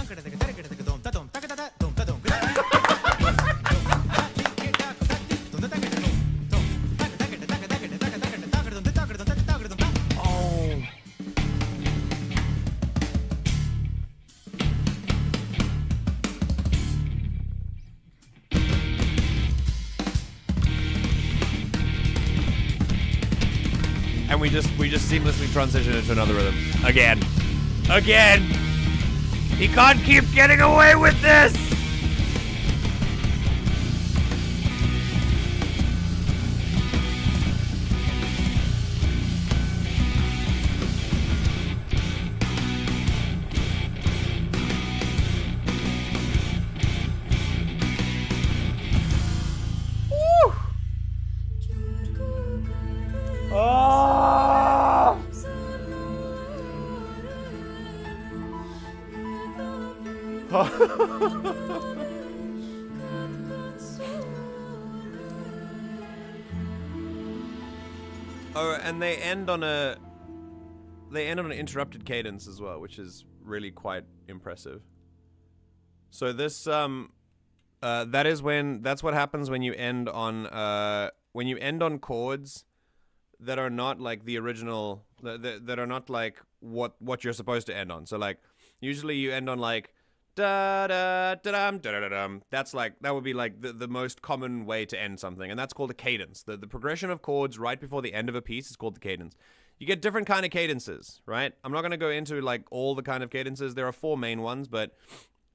And we just seamlessly transition into another rhythm. Again. Again! He can't keep getting away with this! Woo! Oh! Oh, and they end on an interrupted cadence as well, which is really quite impressive. So this that's what happens when you end on chords that are not like the original, that are not like what you're supposed to end on. So like usually you end on like da da da dum da da dum. That's like, that would be like the most common way to end something, and that's called a cadence. The progression of chords right before the end of a piece is called the cadence. You get different kind of cadences, right? I'm not going to go into like all the kind of cadences. There are 4 main ones, but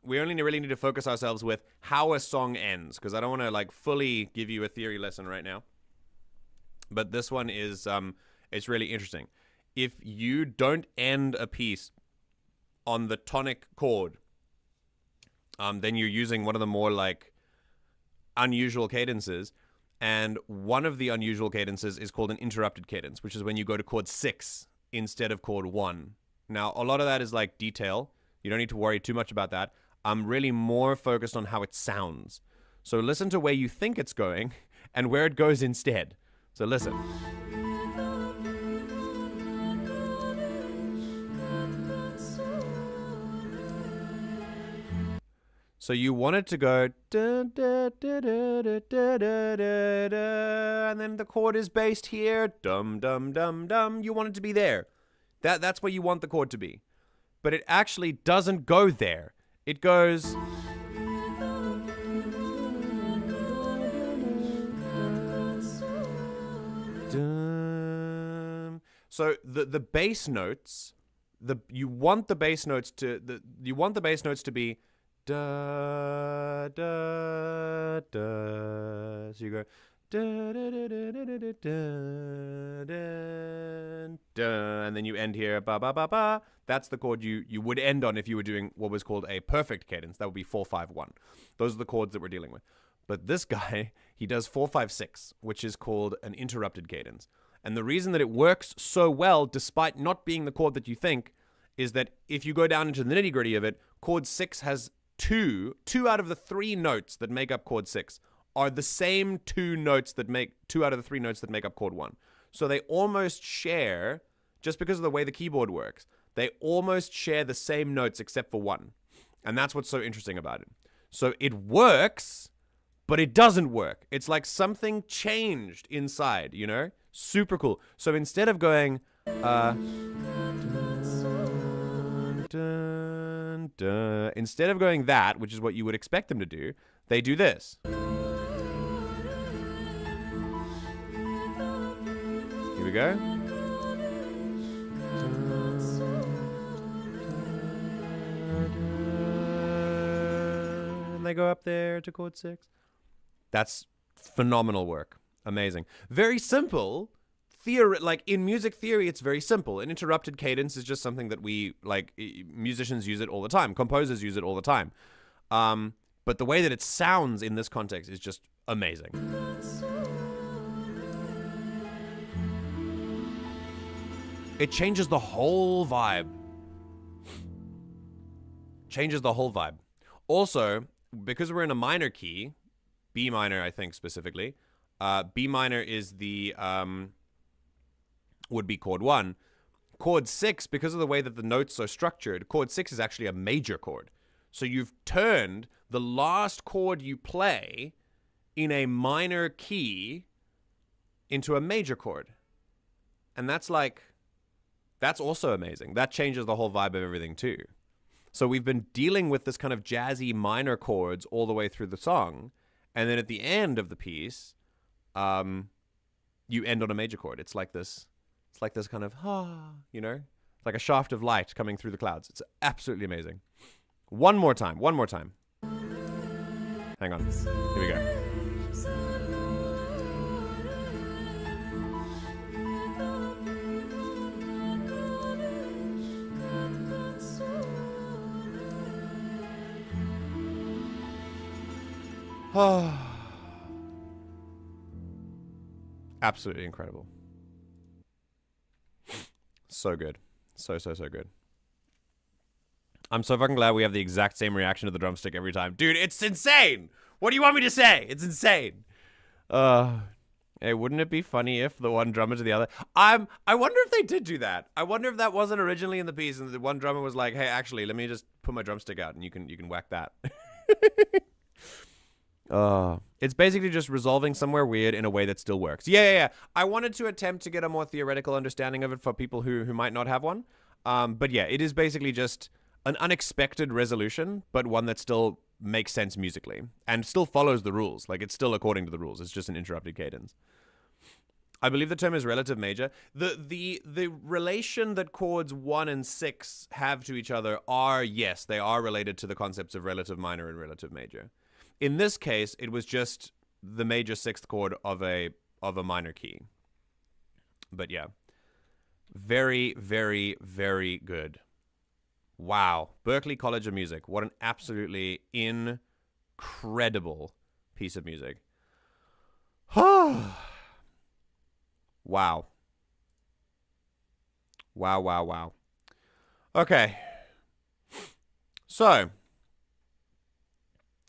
we only really need to focus ourselves with how a song ends, because I don't want to like fully give you a theory lesson right now. But this one is it's really interesting. If you don't end a piece on the tonic chord, then you're using one of the more like unusual cadences, and one of the unusual cadences is called an interrupted cadence, which is when you go to chord 6 instead of chord 1. Now, a lot of that is like detail. You don't need to worry too much about that. I'm really more focused on how it sounds. So listen to where you think it's going and where it goes instead. So listen. So you want it to go da, da, da, da, da, da, da, da, da, and then the chord is based here, dum dum dum dum. You want it to be there. That's where you want the chord to be. But it actually doesn't go there. It goes dum. So the bass notes, you want the bass notes to be da da da So you go da, da, da, da, da, da, da, da, da, and then you end here ba ba ba ba. That's the chord you would end on if you were doing what was called a perfect cadence. That would be 4-5-1. Those are the chords that we're dealing with. But this guy, he does 4-5-6, which is called an interrupted cadence. And the reason that it works so well, despite not being the chord that you think, is that if you go down into the nitty-gritty of it, chord 6 has two out of the 3 notes that make up chord 6 are the same 2 out of the 3 notes that make up chord 1. So they almost share, just because of the way the keyboard works, they almost share the same notes except for 1. And that's what's so interesting about it. So it works, but it doesn't work. It's like something changed inside, you know? Super cool. So instead of going, instead of going that, which is what you would expect them to do, they do this. Here we go. And they go up there to chord 6. That's phenomenal work. Amazing. Very simple. Like in music theory, it's very simple. An interrupted cadence is just something that we, like, musicians use it all the time. Composers use it all the time. But the way that it sounds in this context is just amazing. It changes the whole vibe. Changes the whole vibe. Also, because we're in a minor key, B minor, I think specifically, B minor is the, would be chord 1. Chord 6, because of the way that the notes are structured, chord 6 is actually a major chord. So you've turned the last chord you play in a minor key into a major chord. And that's also amazing. That changes the whole vibe of everything too. So we've been dealing with this kind of jazzy minor chords all the way through the song. And then at the end of the piece, you end on a major chord. It's like this kind of, you know, it's like a shaft of light coming through the clouds. It's absolutely amazing. One more time. Hang on. Here we go. Absolutely incredible. So good. So good. I'm so fucking glad we have the exact same reaction to the drumstick every time. Dude, it's insane! What do you want me to say? It's insane. Hey, wouldn't it be funny if the one drummer to the other... I wonder if they did do that. I wonder if that wasn't originally in the piece and the one drummer was like, hey, actually, let me just put my drumstick out and you can whack that. It's basically just resolving somewhere weird in a way that still works. Yeah. I wanted to attempt to get a more theoretical understanding of it for people who might not have one. But yeah, it is basically just an unexpected resolution, but one that still makes sense musically and still follows the rules. Like, it's still according to the rules. It's just an interrupted cadence. I believe the term is relative major. The relation that chords 1 and 6 have to each other are, yes, they are related to the concepts of relative minor and relative major. In this case, it was just the major 6th chord of a minor key. But yeah, very, very, very good. Wow. Berklee College of Music. What an absolutely incredible piece of music. Wow. Wow. Okay. So,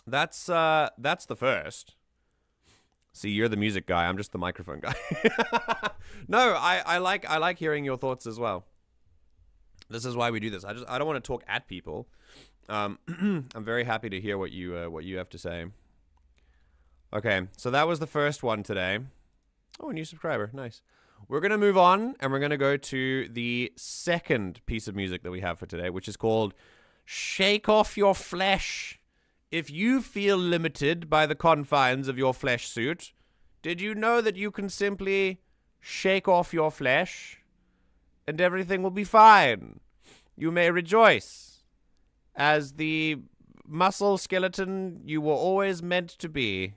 that's the first. See, you're the music guy. I'm just the microphone guy. No, I like hearing your thoughts as well. This is why we do this. I don't want to talk at people. I'm very happy to hear what you have to say. Okay, so that was the first one today. Oh, a new subscriber. Nice. We're going to move on, and we're going to go to the second piece of music that we have for today, which is called Shake Off Your Flesh. If you feel limited by the confines of your flesh suit, did you know that you can simply shake off your flesh and everything will be fine? You may rejoice as the muscle skeleton you were always meant to be.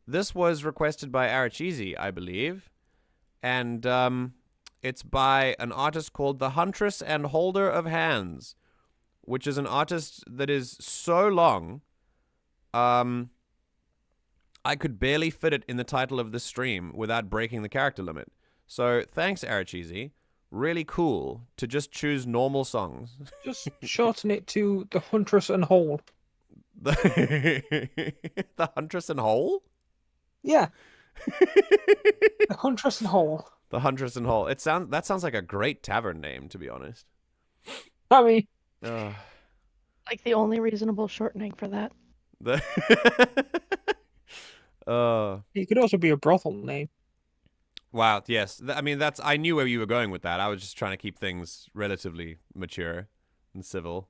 This was requested by Arachizi, I believe. And it's by an artist called the Huntress and Holder of Hands, which is an artist that is so long, I could barely fit it in the title of this stream without breaking the character limit. So thanks, Arachizi. Really cool to just choose normal songs. Just shorten it to the Huntress and Hole. The Huntress and Hole? Yeah. The Huntress and Hole. The Huntress and Hole. That sounds like a great tavern name, to be honest. I mean, Like the only reasonable shortening for that. it could also be a brothel name. Wow, yes. I mean, I knew where you were going with that. I was just trying to keep things relatively mature and civil.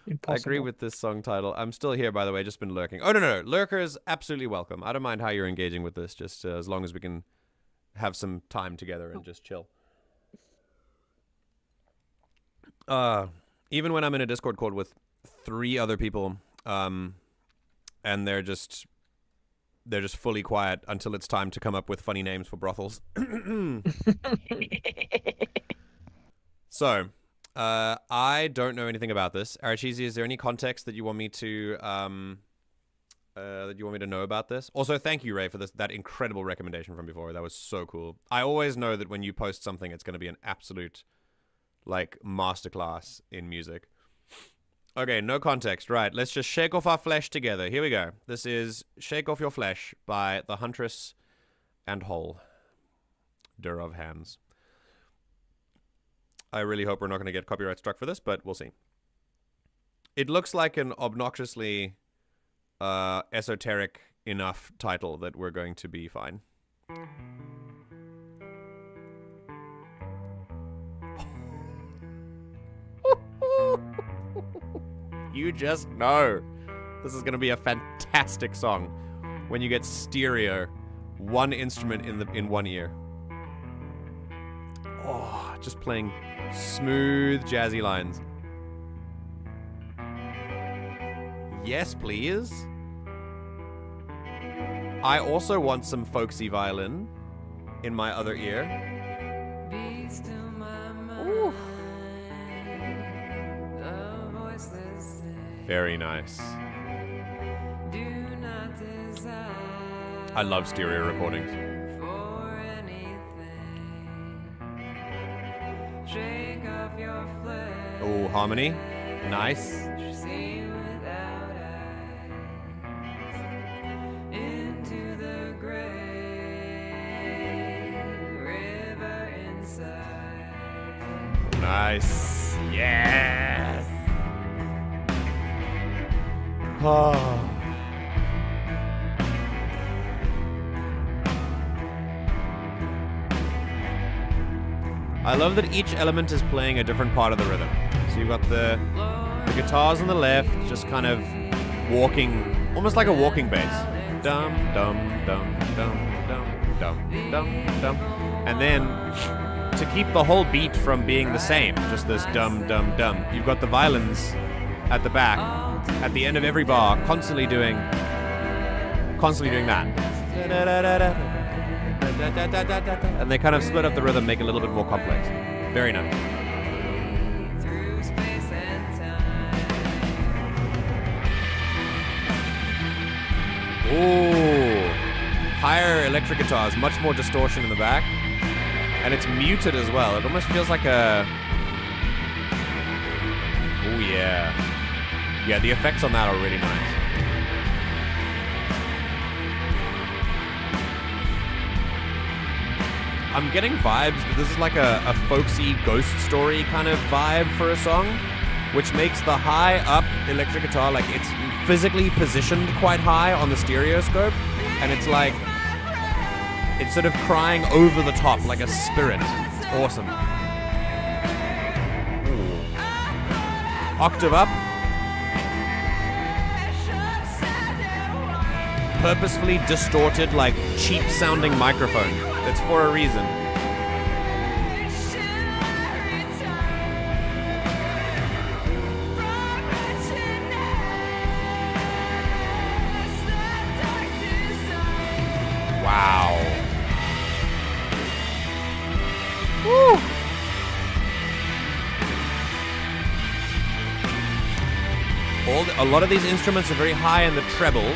Impossible. I agree with this song title. I'm still here, by the way, just been lurking. Oh, no. Lurkers, absolutely welcome. I don't mind how you're engaging with this, just as long as we can have some time together and just chill. Even when I'm in a Discord call with 3 other people, and they're just fully quiet until it's time to come up with funny names for brothels. So, I don't know anything about this. Arachizi, is there any context that you want me to know about this? Also, thank you, Ray, for that incredible recommendation from before. That was so cool. I always know that when you post something, it's going to be an absolute, like, masterclass in music. Okay, no context. Right, let's just shake off our flesh together. Here we go. This is Shake Off Your Flesh by the Huntress and Holder of Hands. I really hope we're not going to get copyright struck for this, but we'll see. It looks like an obnoxiously esoteric enough title that we're going to be fine. You just know this is going to be a fantastic song when you get stereo, one instrument in one ear. Oh, just playing smooth, jazzy lines. Yes, please. I also want some folksy violin in my other ear. Ooh. Very nice. I love stereo recordings. Oh, harmony. Nice. Nice. Yes. Oh. I love that each element is playing a different part of the rhythm. So you've got the guitars on the left, just kind of walking, almost like a walking bass. Dum dum dum dum dum dum dum dum. And then to keep the whole beat from being the same, just this dum dum dum, you've got the violins at the back, at the end of every bar, constantly doing that. And they kind of split up the rhythm, make it a little bit more complex. Very nice. Ooh. Higher electric guitars, much more distortion in the back. And it's muted as well. It almost feels like a... Oh, yeah. Yeah, the effects on that are really nice. I'm getting vibes that this is like a folksy ghost story kind of vibe for a song, which makes the high up electric guitar, like it's physically positioned quite high on the stereoscope, and it's like, it's sort of crying over the top like a spirit. It's awesome. Ooh. Octave up. Purposefully distorted, like cheap sounding microphone. It's for a reason. Wow. Woo. A lot of these instruments are very high in the treble.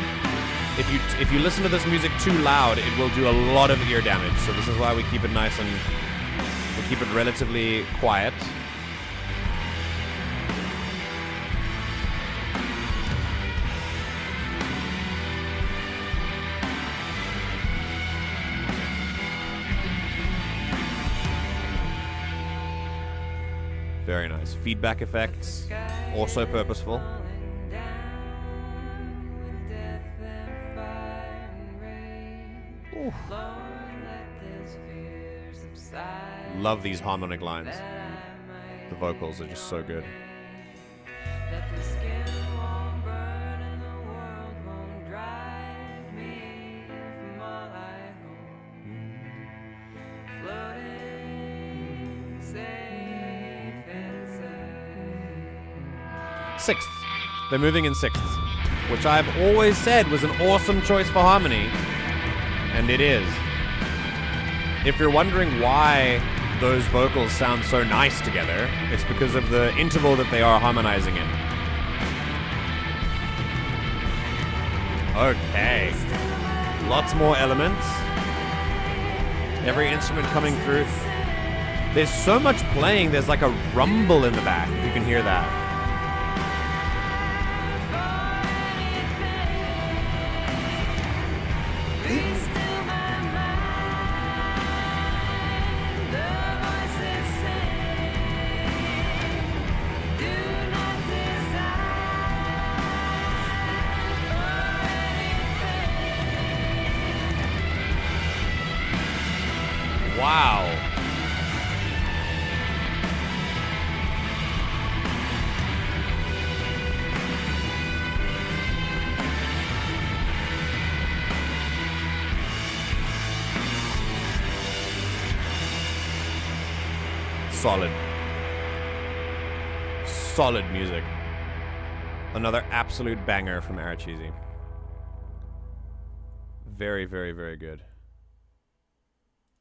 If you listen to this music too loud, it will do a lot of ear damage. So this is why we keep it nice and we keep it relatively quiet. Very nice. Feedback effects, also purposeful. Oof. Love these harmonic lines. The vocals are just so good. Sixths. They're moving in sixths, which I've always said was an awesome choice for harmony. And it is. If you're wondering why those vocals sound so nice together, it's because of the interval that they are harmonizing in. Okay. Lots more elements. Every instrument coming through. There's so much playing, there's like a rumble in the back, if you can hear that. Wow. Solid. Solid music. Another absolute banger from Arachizi. Very, very, very good.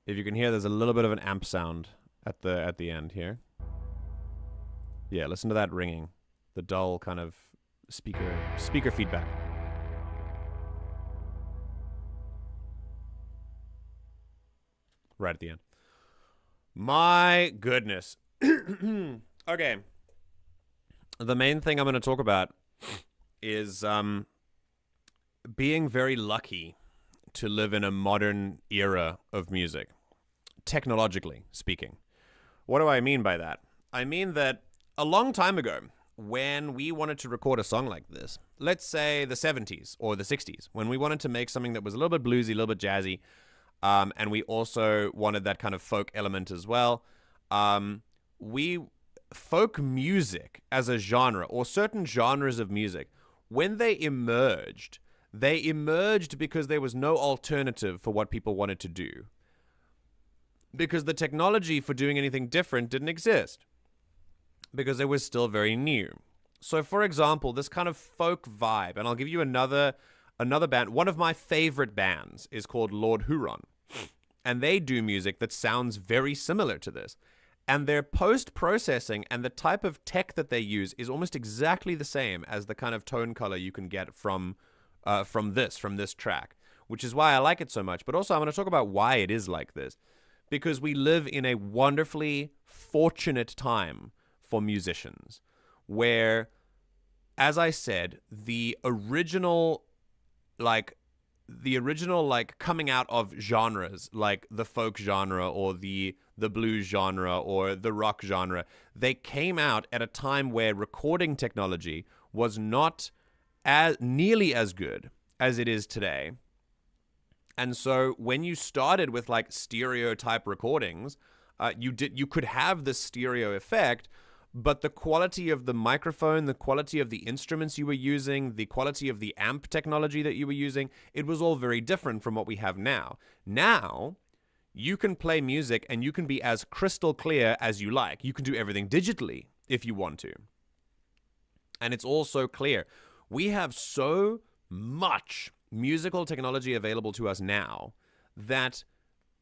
If you can hear, there's a little bit of an amp sound at the end here. Yeah, listen to that ringing. The dull kind of speaker feedback. Right at the end. My goodness. Okay. The main thing I'm going to talk about is being very lucky to live in a modern era of music, technologically speaking. What do I mean by that? I mean that a long time ago, when we wanted to record a song like this, let's say the 70s or the 60s, when we wanted to make something that was a little bit bluesy, a little bit jazzy, and we also wanted that kind of folk element as well, folk music as a genre, or certain genres of music, when they emerged because there was no alternative for what people wanted to do. Because the technology for doing anything different didn't exist. Because it was still very new. So, for example, this kind of folk vibe, and I'll give you another band. One of my favorite bands is called Lord Huron. And they do music that sounds very similar to this. And their post-processing and the type of tech that they use is almost exactly the same as the kind of tone color you can get from this track, which is why I like it so much. But also I'm going to talk about why it is like this, because we live in a wonderfully fortunate time for musicians where, as I said, the original coming out of genres like the folk genre or the blues genre or the rock genre, they came out at a time where recording technology was not as nearly as good as it is today. And so when you started with like stereo type recordings, you could have this stereo effect, but the quality of the microphone, the quality of the instruments you were using, the quality of the amp technology that you were using, it was all very different from what we have now. Now, you can play music and you can be as crystal clear as you like. You can do everything digitally if you want to. And it's all so clear. We have so much musical technology available to us now that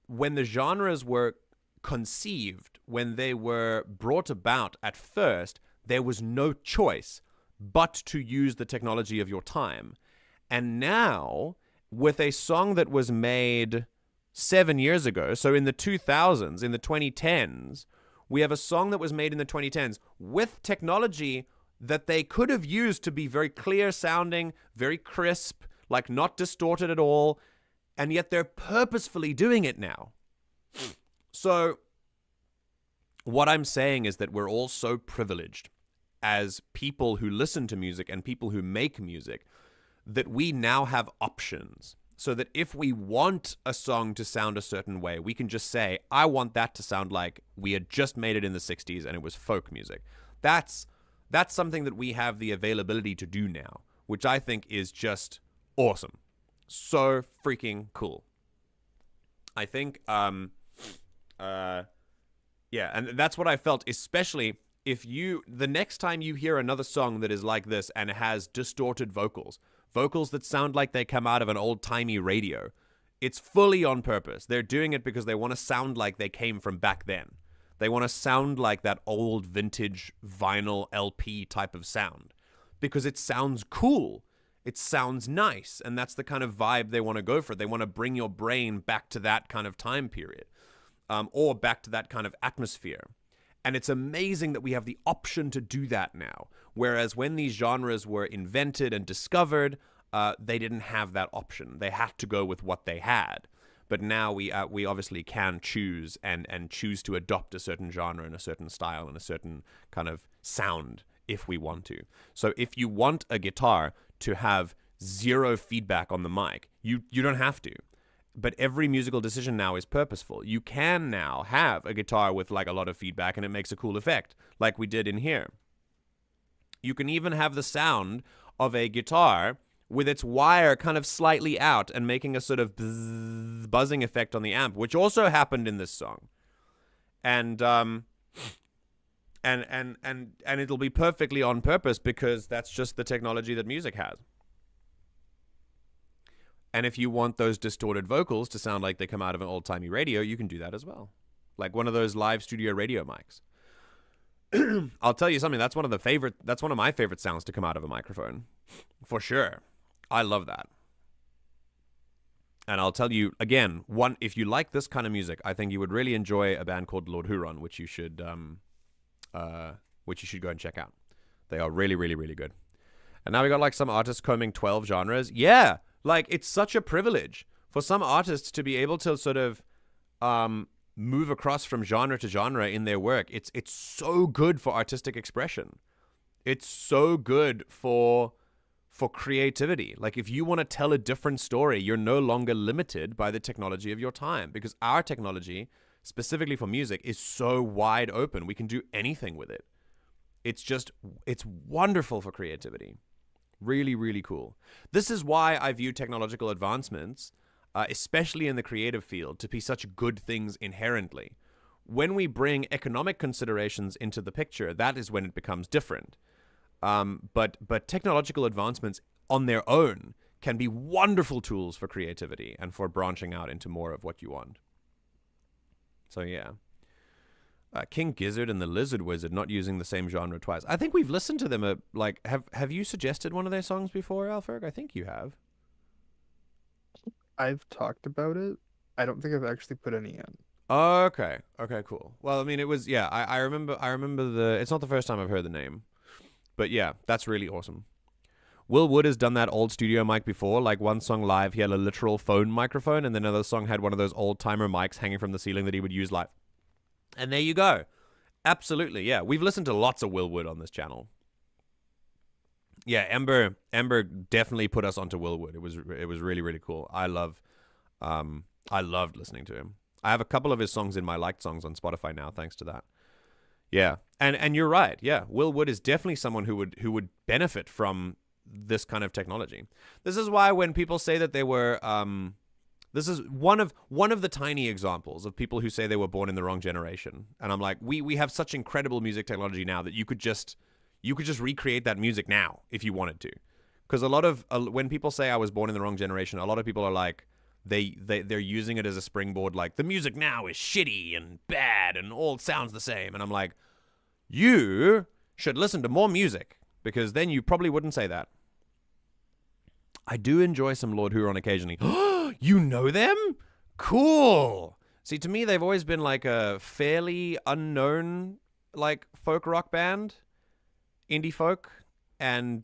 when the genres were conceived, when they were brought about at first, there was no choice but to use the technology of your time. And now, with a song that was made 7 years ago, so in the 2000s, in the 2010s, we have a song that was made in the 2010s with technology that they could have used to be very clear sounding, very crisp, like not distorted at all, and yet they're purposefully doing it now. So what I'm saying is that we're all so privileged as people who listen to music and people who make music that we now have options. So that if we want a song to sound a certain way, we can just say, I want that to sound like we had just made it in the 60s and it was folk music. That's something that we have the availability to do now, which I think is just awesome. So freaking cool. I think, yeah, and that's what I felt, especially if the next time you hear another song that is like this and has distorted vocals that sound like they come out of an old-timey radio, it's fully on purpose. They're doing it because they want to sound like they came from back then. They want to sound like that old vintage vinyl LP type of sound because it sounds cool. It sounds nice, and that's the kind of vibe they want to go for. They want to bring your brain back to that kind of time period, or back to that kind of atmosphere. And it's amazing that we have the option to do that now. Whereas when these genres were invented and discovered, they didn't have that option. They had to go with what they had. But now we obviously can choose and choose to adopt a certain genre and a certain style and a certain kind of sound if we want to. So if you want a guitar to have zero feedback on the mic, you don't have to. But every musical decision now is purposeful. You can now have a guitar with like a lot of feedback and it makes a cool effect, like we did in here. You can even have the sound of a guitar with its wire kind of slightly out and making a sort of buzzing effect on the amp, which also happened in this song. And it'll be perfectly on purpose because that's just the technology that music has. And if you want those distorted vocals to sound like they come out of an old-timey radio, you can do that as well. Like one of those live studio radio mics. I'll tell you something, that's one of my favorite sounds to come out of a microphone. For sure. I love that. And I'll tell you, again, if you like this kind of music, I think you would really enjoy a band called Lord Huron, which you should go and check out. They are really, really, really good. And now we got like some artists combing 12 genres. Yeah! Like, it's such a privilege for some artists to be able to sort of move across from genre to genre in their work. It's so good for artistic expression. It's so good for creativity. Like, if you want to tell a different story, you're no longer limited by the technology of your time because our technology, specifically for music, is so wide open. We can do anything with it. It's wonderful for creativity. Really, really cool. This is why I view technological advancements, especially in the creative field, to be such good things inherently. When we bring economic considerations into the picture, that is when it becomes different. But technological advancements on their own can be wonderful tools for creativity and for branching out into more of what you want. So yeah. King Gizzard and the Lizard Wizard not using the same genre twice. I think we've listened to them. Have you suggested one of their songs before, Alferg? I think you have. I've talked about it. I don't think I've actually put any in. Oh, okay. Okay, cool. Well, I mean, it was, yeah, I remember it's not the first time I've heard the name. But yeah, that's really awesome. Will Wood has done that old studio mic before. Like one song live, he had a literal phone microphone, and then another song had one of those old timer mics hanging from the ceiling that he would use live. And there you go. Absolutely, yeah. We've listened to lots of Will Wood on this channel. Yeah, Ember definitely put us onto Will Wood. It was really, really cool. I loved listening to him. I have a couple of his songs in my liked songs on Spotify now, thanks to that. Yeah, and you're right. Yeah, Will Wood is definitely someone who would benefit from this kind of technology. This is why when people say that they were this is one of the tiny examples of people who say they were born in the wrong generation. And I'm like, we have such incredible music technology now that you could just recreate that music now if you wanted to. Because a lot of when people say I was born in the wrong generation, a lot of people are like, they're using it as a springboard, like the music now is shitty and bad and all sounds the same. And I'm like, you should listen to more music, because then you probably wouldn't say that. I do enjoy some Lord Huron occasionally. You know them? Cool. See, to me, they've always been like a fairly unknown, like, folk rock band, indie folk, and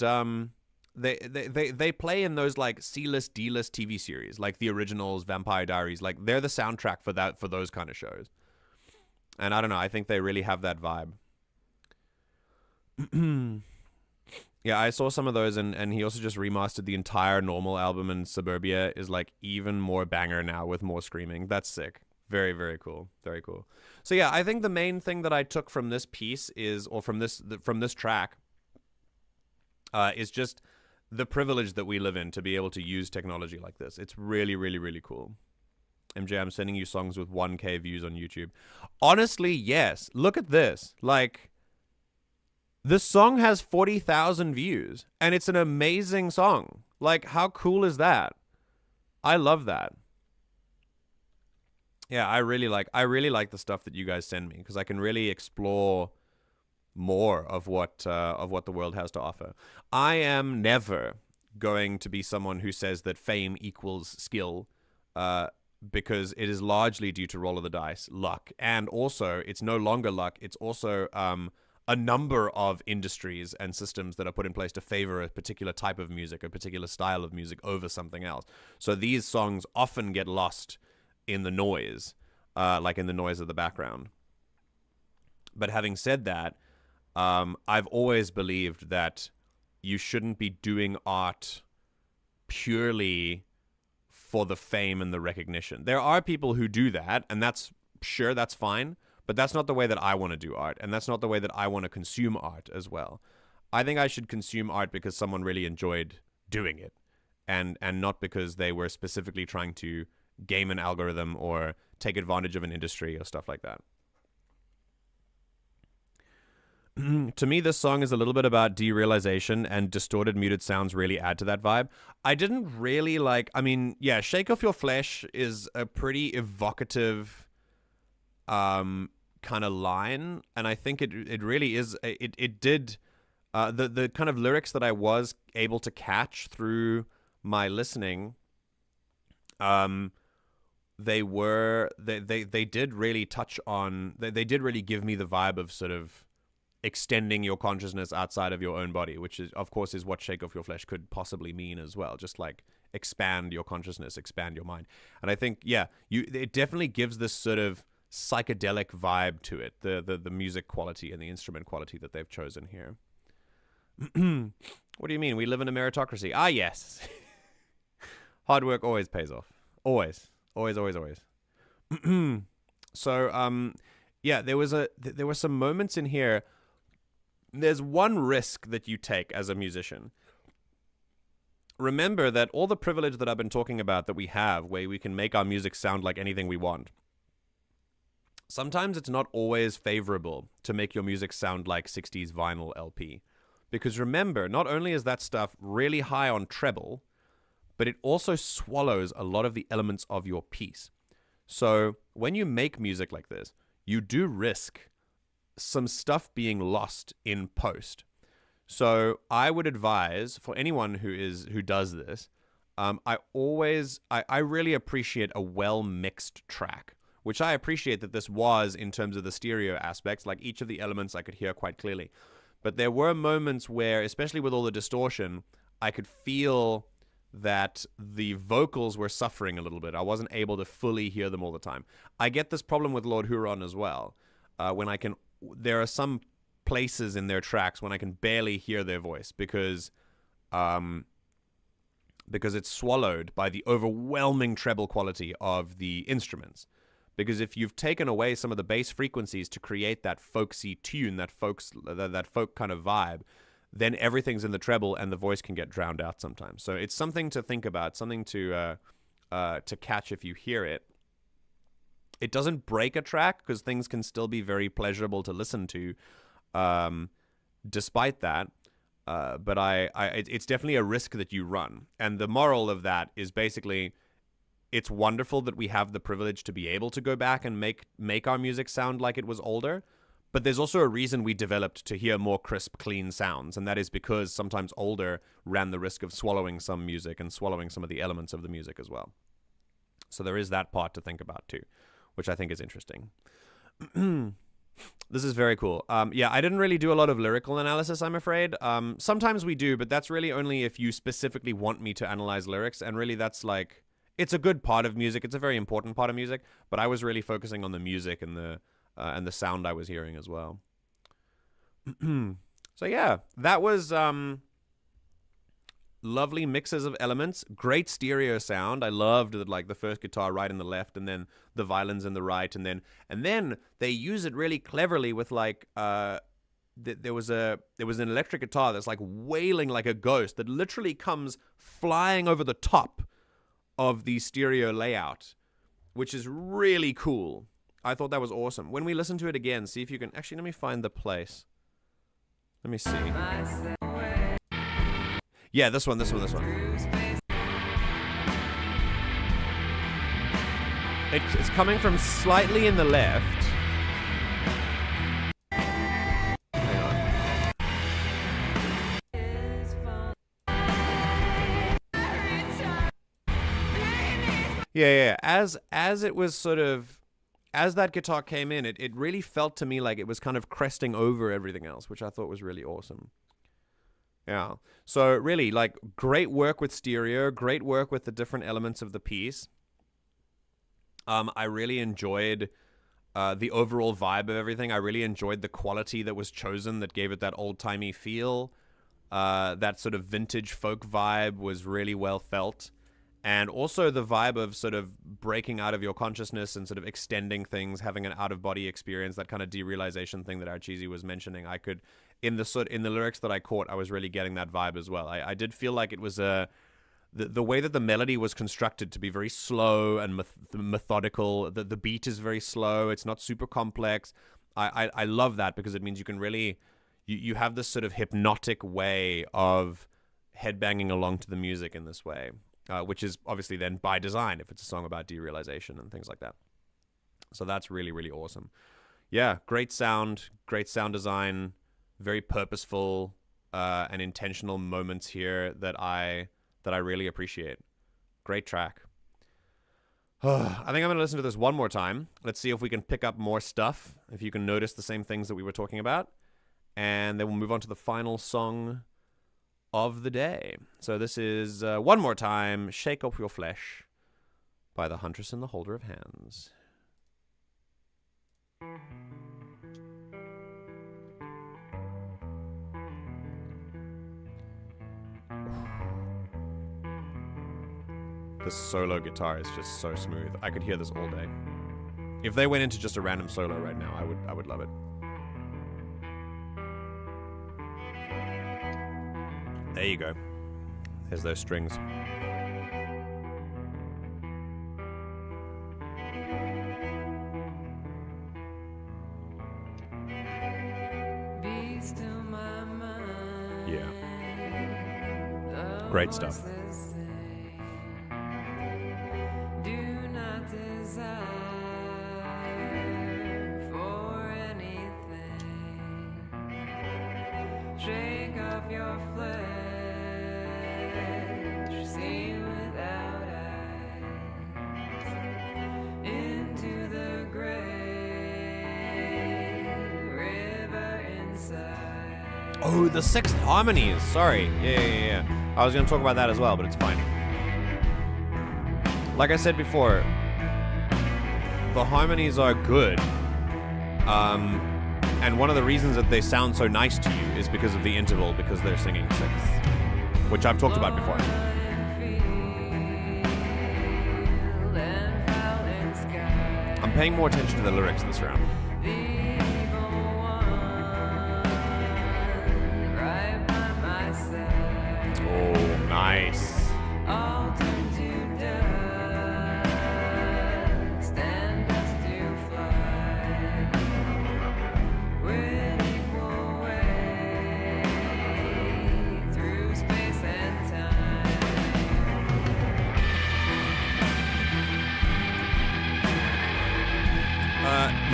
they play in those like C-list, D-list TV series, like the originals, Vampire Diaries. Like, they're the soundtrack for those kind of shows. And I don't know, I think they really have that vibe. Yeah, I saw some of those, and he also just remastered the entire Normal album, and Suburbia is like even more banger now with more screaming. That's sick. Very, very cool. Very cool. So yeah, I think the main thing that I took from this piece is, or from this track, is just the privilege that we live in to be able to use technology like this. It's really, really, really cool. MJ, I'm sending you songs with 1K views on YouTube. Honestly, yes. Look at this. Like, this song has 40,000 views, and it's an amazing song. Like, how cool is that? I love that. Yeah, I really like the stuff that you guys send me, because I can really explore more of what the world has to offer. I am never going to be someone who says that fame equals skill, because it is largely due to roll of the dice, luck, and also it's no longer luck. It's also a number of industries and systems that are put in place to favor a particular type of music, a particular style of music over something else. So these songs often get lost in the noise, like in the noise of the background. But having said that, I've always believed that you shouldn't be doing art purely for the fame and the recognition. There are people who do that, and that's fine, but that's not the way that I want to do art, and that's not the way that I want to consume art as well. I think I should consume art because someone really enjoyed doing it, and not because they were specifically trying to game an algorithm or take advantage of an industry or stuff like that. To me, this song is a little bit about derealization, and distorted muted sounds really add to that vibe. I didn't really like, I mean, yeah, Shake Off Your Flesh is a pretty evocative kind of line, and I think it really is, it did, the kind of lyrics that I was able to catch through my listening, they did really touch on, they did really give me the vibe of sort of extending your consciousness outside of your own body, which is, of course, is what Shake Off Your Flesh could possibly mean as well. Just like expand your consciousness, expand your mind. And I think, yeah, it definitely gives this sort of psychedelic vibe to it, the music quality and the instrument quality that they've chosen here. What do you mean? We live in a meritocracy. Ah, yes. Hard work always pays off. Always. Always, always, always. So, yeah, there were some moments in here. There's one risk that you take as a musician. Remember that all the privilege that I've been talking about that we have, where we can make our music sound like anything we want, sometimes it's not always favorable to make your music sound like 60s vinyl LP. Because remember, not only is that stuff really high on treble, but it also swallows a lot of the elements of your piece. So when you make music like this, you do risk some stuff being lost in post. So I would advise for anyone who does this, I really appreciate a well-mixed track, which I appreciate that this was in terms of the stereo aspects. Like, each of the elements I could hear quite clearly. But there were moments where, especially with all the distortion, I could feel that the vocals were suffering a little bit. I wasn't able to fully hear them all the time. I get this problem with Lord Huron as well. There are some places in their tracks when I can barely hear their voice because it's swallowed by the overwhelming treble quality of the instruments. Because if you've taken away some of the bass frequencies to create that folksy tune, that folk kind of vibe, then everything's in the treble and the voice can get drowned out sometimes. So it's something to think about, something to catch if you hear it. It doesn't break a track because things can still be very pleasurable to listen to, despite that. But it's definitely a risk that you run. And the moral of that is basically, it's wonderful that we have the privilege to be able to go back and make our music sound like it was older. But there's also a reason we developed to hear more crisp, clean sounds, and that is because sometimes older ran the risk of swallowing some music and swallowing some of the elements of the music as well. So there is that part to think about too, which I think is interesting. This is very cool. Yeah, I didn't really do a lot of lyrical analysis, I'm afraid. Sometimes we do, but that's really only if you specifically want me to analyze lyrics, and really that's like, it's a good part of music. It's a very important part of music, but I was really focusing on the music and the sound I was hearing as well. So yeah, that was lovely mixes of elements, great stereo sound. I loved the first guitar right and the left, and then the violins in the right, and then they use it really cleverly with there was an electric guitar that's like wailing like a ghost that literally comes flying over the top of the stereo layout, which is really cool. I thought that was awesome. When we listen to it again, see if you can... Actually, let me find the place. Let me see. Yeah, this one. It's coming from slightly in the left. Hang on. Yeah. As it was sort of... As that guitar came in, it really felt to me like it was kind of cresting over everything else, which I thought was really awesome. Yeah. So really, like, great work with stereo, great work with the different elements of the piece. I really enjoyed the overall vibe of everything. I really enjoyed the quality that was chosen that gave it that old-timey feel. That sort of vintage folk vibe was really well felt. And also the vibe of sort of breaking out of your consciousness and sort of extending things, having an out-of-body experience, that kind of derealization thing that Archeesy was mentioning. I could, in the lyrics that I caught, I was really getting that vibe as well. I did feel like it was the way that the melody was constructed to be very slow and methodical. The beat is very slow. It's not super complex. I love that because it means you can really, you have this sort of hypnotic way of headbanging along to the music in this way. Which is obviously then by design if it's a song about derealization and things like that. So that's really, really awesome. Yeah, great sound design, very purposeful and intentional moments here that I really appreciate. Great track. I think I'm going to listen to this one more time. Let's see if we can pick up more stuff, if you can notice the same things that we were talking about. And then we'll move on to the final song of the day. So this is one more time, Shake Off Your Flesh by the Huntress and the Holder of Hands. The solo guitar is just so smooth. I could hear this all day. If they went into just a random solo right now, I would love it. There you go. There's those strings. Yeah. Great stuff. Oh, the sixth harmonies. Sorry. Yeah. I was going to talk about that as well, but it's fine. Like I said before, the harmonies are good. And one of the reasons that they sound so nice to you is because of the interval, because they're singing sixth, which I've talked about before. I'm paying more attention to the lyrics this round. Nice.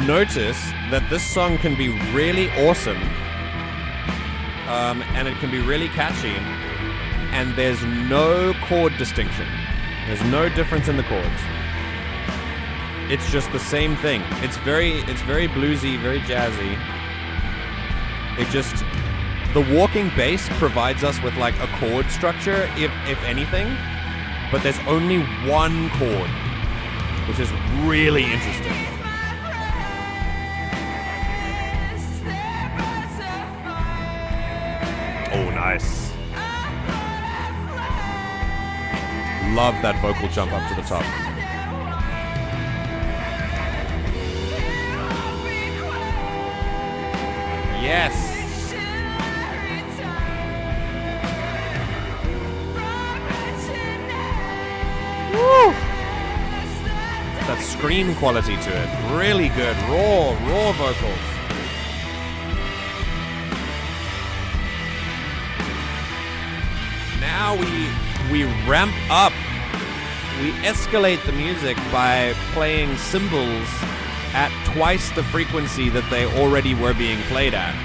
notice that this song can be really awesome, and it can be really catchy, and there's no chord distinction. There's no difference in the chords. It's just the same thing. It's very bluesy, very jazzy. The walking bass provides us with like a chord structure, if anything, but there's only one chord, which is really interesting. Oh, nice. Love that vocal jump up to the top. Yes. Woo. That scream quality to it. Really good. Raw vocals. Now we ramp up. We escalate the music by playing cymbals at twice the frequency that they already were being played at.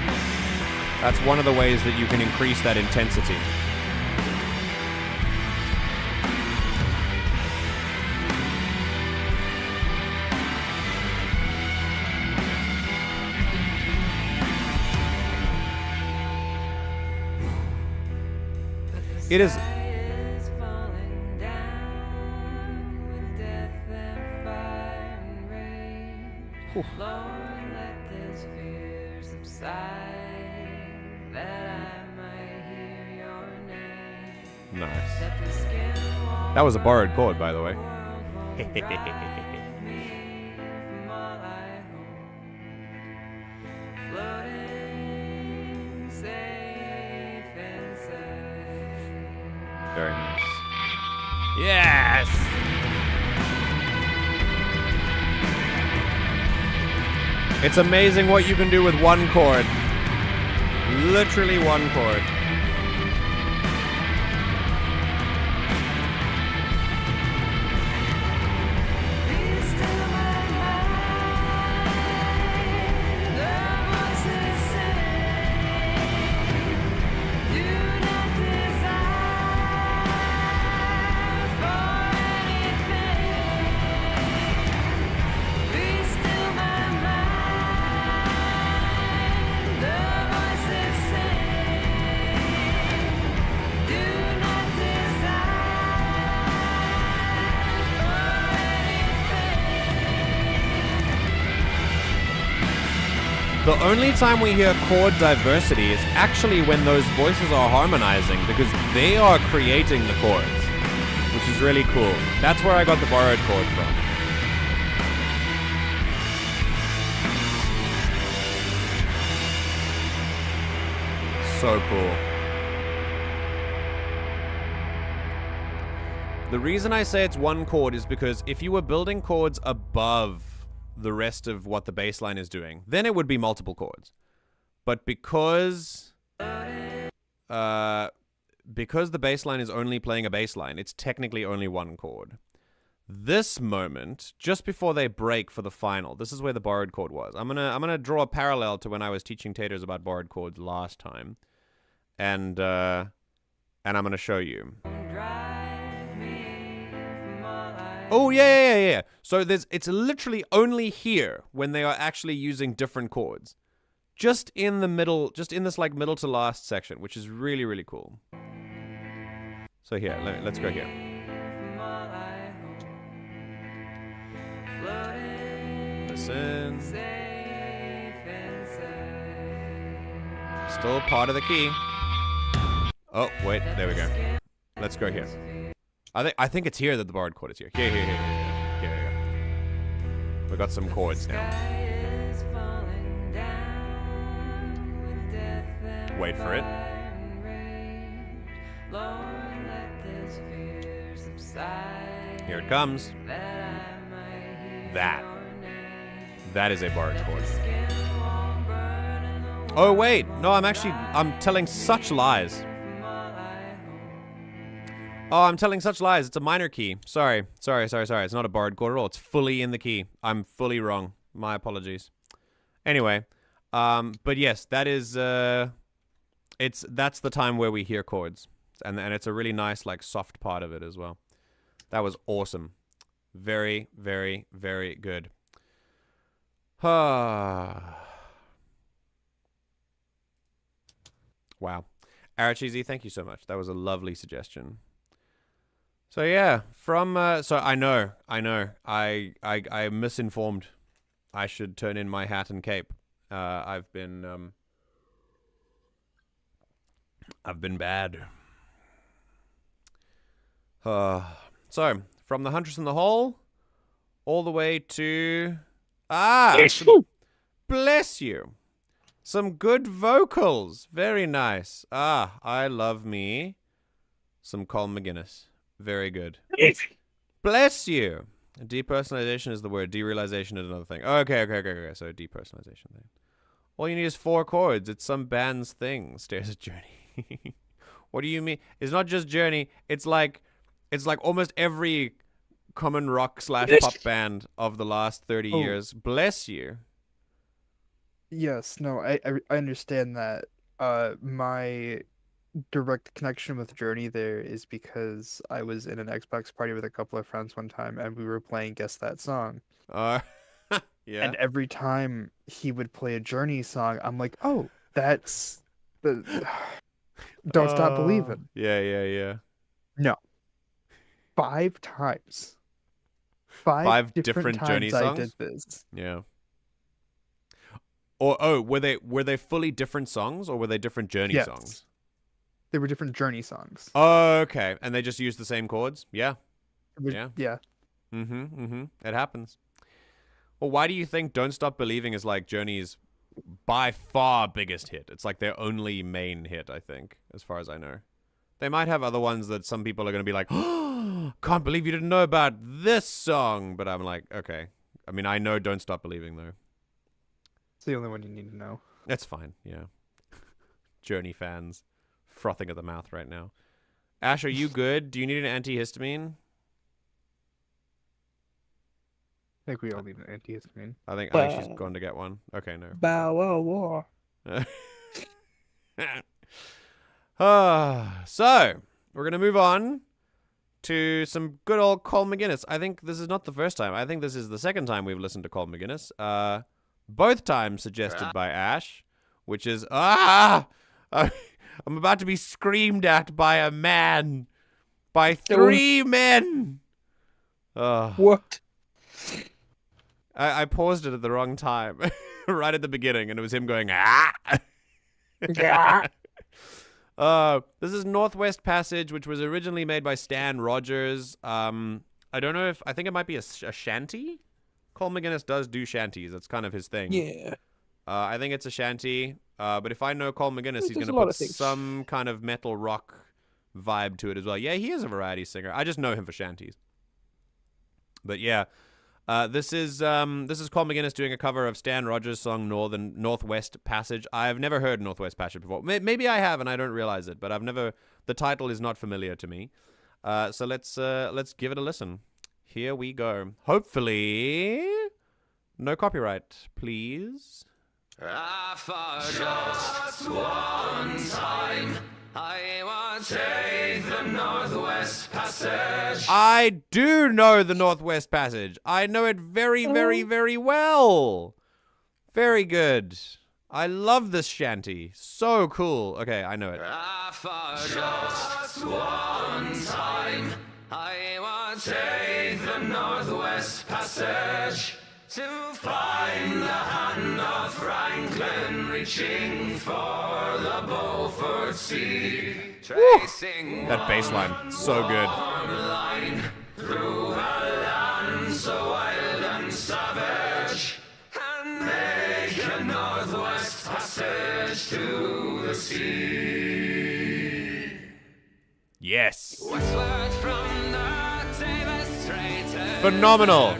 That's one of the ways that you can increase that intensity. It is... Whew. Nice. That was a borrowed chord, by the way. Very nice. Yes! It's amazing what you can do with one chord. Literally one chord. The only time we hear chord diversity is actually when those voices are harmonizing, because they are creating the chords, which is really cool. That's where I got the borrowed chord from. So cool. The reason I say it's one chord is because if you were building chords above the rest of what the bass line is doing, then it would be multiple chords. But because the bass line is only playing a bass line, it's technically only one chord. This moment, just before they break for the final, this is where the borrowed chord was. I'm gonna draw a parallel to when I was teaching Taters about borrowed chords last time, and I'm gonna show you. Oh, yeah. So it's literally only here when they are actually using different chords. Just in the middle, just in this like middle to last section, which is really, really cool. So here, let's go here. Listen. Still part of the key. Oh, wait, there we go. Let's go here. I think it's here that the borrowed chord is here. Here. We got some chords now. Wait for it. Here it comes. That is a borrowed chord. Oh wait, no, I'm telling such lies. Oh, I'm telling such lies. It's a minor key. Sorry. It's not a borrowed chord at all. It's fully in the key. I'm fully wrong. My apologies. Anyway, but yes, that is that's the time where we hear chords, and it's a really nice like soft part of it as well. That was awesome. Very, very, very good. Wow. Aracheesy, thank you so much. That was a lovely suggestion. So yeah, from so I know, I misinformed. I should turn in my hat and cape. I've been bad. So from the Huntress in the Hole, all the way to bless you. Some good vocals. Very nice. I love me some Colm McGuinness. Very good. Bless you. Depersonalization is the word. Derealization is another thing. Okay. So depersonalization then. All you need is 4 chords. It's some band's thing. Stares at Journey. What do you mean? It's not just Journey. It's like almost every common rock / pop band of the last 30 years. Bless you. Yes, no, I understand that. My direct connection with Journey there is because I was in an Xbox party with a couple of friends one time, and we were playing Guess That Song. Yeah. And every time he would play a Journey song, I'm like, oh, that's the Don't Stop Believing. Yeah. No. 5 times. 5 different times Journey songs? I did this. Yeah. Or were they fully different songs, or were they different Journey songs? They were different Journey songs. Oh, okay. And they just used the same chords? Yeah. Yeah. It happens. Well, why do you think Don't Stop Believing is like Journey's by far biggest hit? It's like their only main hit, I think, as far as I know. They might have other ones that some people are going to be like, oh, can't believe you didn't know about this song. But I'm like, okay. I mean, I know Don't Stop Believing, though. It's the only one you need to know. That's fine, yeah. Journey fans frothing at the mouth right now. Ash, are you good? Do you need an antihistamine? I think we all need an antihistamine. I think she's going to get one. Okay, no. Bow wow war. So, we're going to move on to some good old Colm McGuinness. I think this is not the first time. I think this is the second time we've listened to Colm McGuinness. Both times suggested by Ash, which is, I'm about to be screamed at by a man. By 3 men. What? I paused it at the wrong time. Right at the beginning, and it was him going, ah! This is Northwest Passage, which was originally made by Stan Rogers. I don't know I think it might be a shanty? Colm McGuinness does do shanties. That's kind of his thing. Yeah. I think it's a shanty. But if I know Colm McGuinness, he's going to put some kind of metal rock vibe to it as well. Yeah, he is a variety singer. I just know him for shanties. But yeah, this is Colm McGuinness doing a cover of Stan Rogers' song Northwest Passage. I've never heard Northwest Passage before. Maybe I have and I don't realize it, but the title is not familiar to me. So let's give it a listen. Here we go. Hopefully, no copyright, please. For just one time, I want to take the Northwest Passage. I do know the Northwest Passage. I know it very, very, very well. Very good. I love this shanty. So cool. Okay, I know it. For just one time, I want to take the Northwest Passage. To find the hand of Franklin reaching for the Beaufort Sea, tracing that bass line, so good. Line through a land so wild and savage, and make a Northwest Passage to the sea. Yes. Westward from the Davis Strait, phenomenal.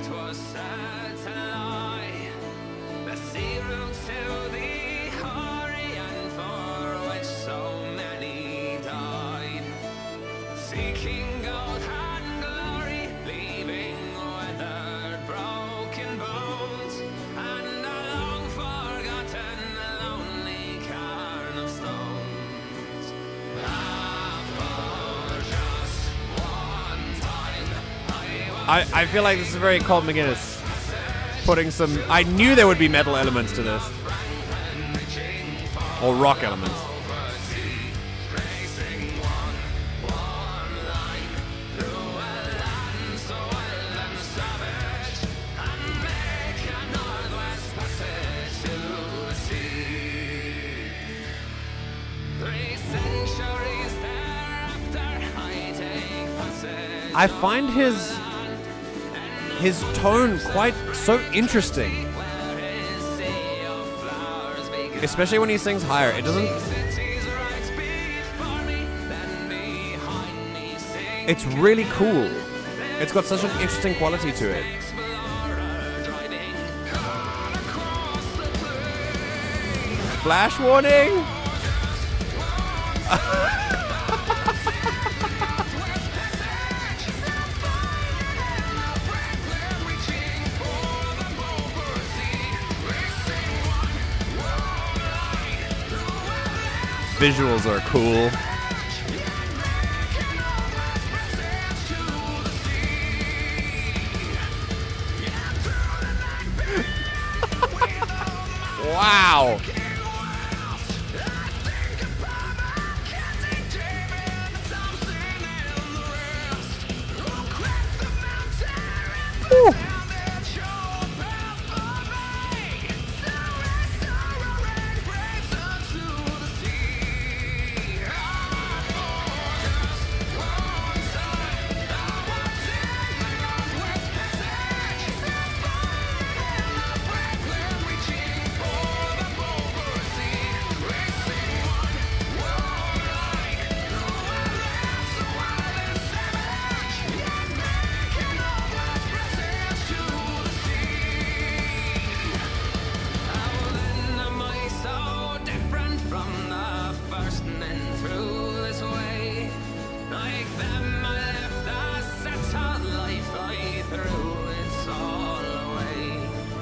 I feel like this is very Colm McGuinness. Putting some... I knew there would be metal elements to this. Or rock elements. I find his tone quite so interesting. Especially when he sings higher. It doesn't... It's really cool. It's got such an interesting quality to it. Flash warning? Visuals are cool. Wow. Woo.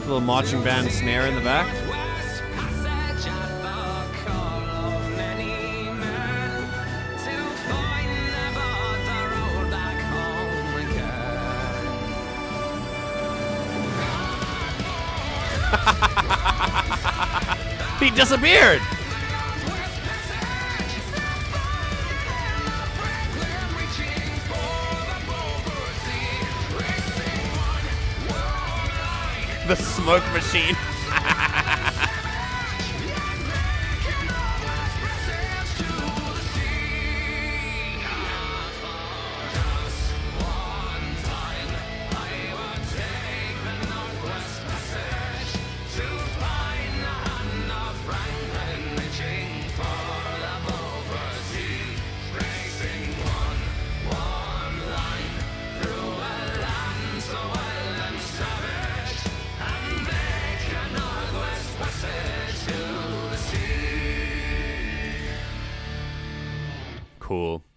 Little marching band snare in the back. He disappeared. The smoke machine.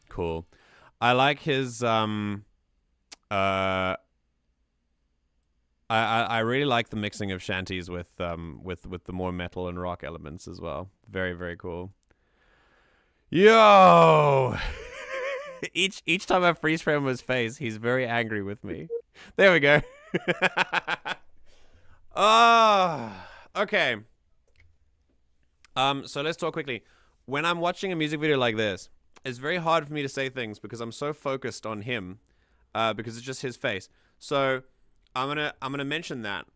Cool. I like his I really like the mixing of shanties with the more metal and rock elements as well. Very, very cool. Yo. each time I freeze frame his face, he's very angry with me. There we go. Okay. So let's talk quickly. When I'm watching a music video like this, it's very hard for me to say things because I'm so focused on him, because it's just his face. So I'm gonna mention that.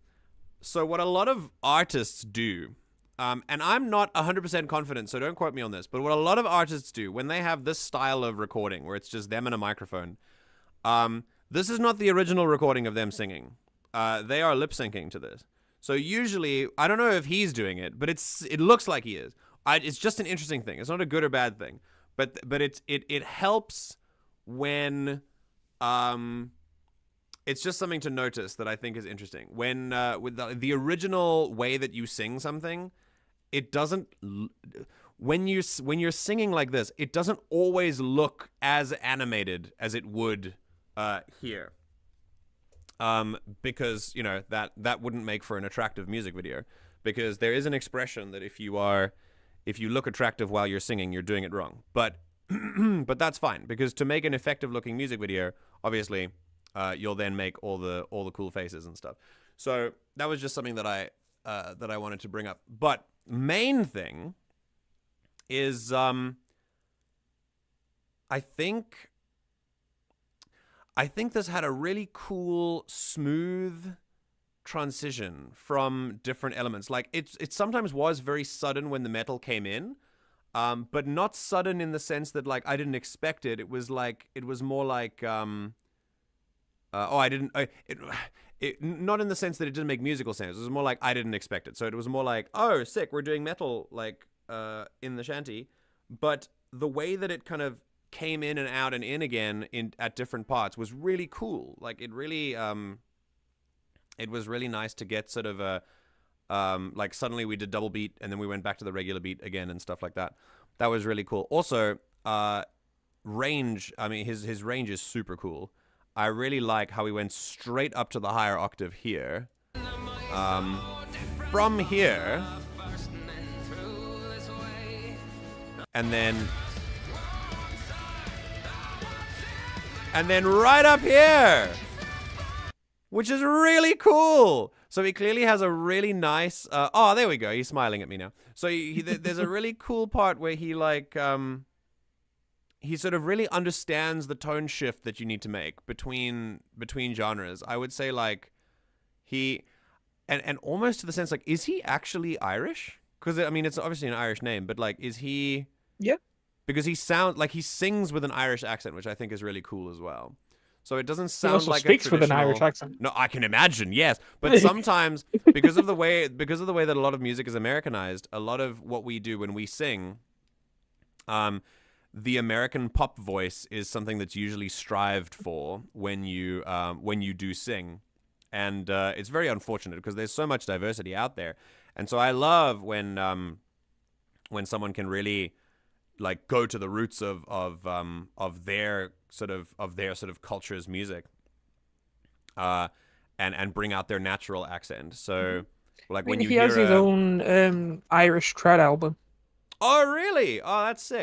So what a lot of artists do, and I'm not 100% confident, so don't quote me on this, but what a lot of artists do when they have this style of recording where it's just them and a microphone, this is not the original recording of them singing. They are lip syncing to this. So usually, I don't know if he's doing it, but it looks like he is. It's just an interesting thing. It's not a good or bad thing. But it helps when it's just something to notice that I think is interesting. When with the original way that you sing something, it doesn't when you're singing like this, it doesn't always look as animated as it would here. Because you know that wouldn't make for an attractive music video, because there is an expression that if you look attractive while you're singing, you're doing it wrong. But but that's fine, because to make an effective looking music video, obviously, you'll then make all the cool faces and stuff. So that was just something that I wanted to bring up. But main thing is I think this had a really cool, smooth transition from different elements. Like it sometimes was very sudden when the metal came in, but not sudden in the sense that like I didn't expect it. It was more like not in the sense that it didn't make musical sense. It was more like I didn't expect it. So it was more like, oh, sick, we're doing metal like in the shanty, but the way that it kind of came in and out and in again at different parts was really cool. Like it really it was really nice to get sort of a like suddenly we did double beat and then we went back to the regular beat again and stuff like that. That was really cool. Also, range. I mean, his range is super cool. I really like how he went straight up to the higher octave here. From here, and then right up here, which is really cool. So he clearly has a really nice. Oh, there we go. He's smiling at me now. So there's a really cool part where he like he sort of really understands the tone shift that you need to make between genres. I would say like he and almost to the sense like, is he actually Irish? Because I mean it's obviously an Irish name, but like is he? Yeah. Because he sounds like he sings with an Irish accent, which I think is really cool as well. So it doesn't He sound also like speaks a with an traditional... Irish accent. No, I can imagine, yes. But sometimes, because of the way that a lot of music is Americanized, a lot of what we do when we sing, the American pop voice is something that's usually strived for when you do sing, and it's very unfortunate because there's so much diversity out there, and so I love when someone can really like go to the roots of their sort of culture's music, and bring out their natural accent. So, like I mean, when you he hear has his own Irish trad album. Oh, really? Oh, that's sick.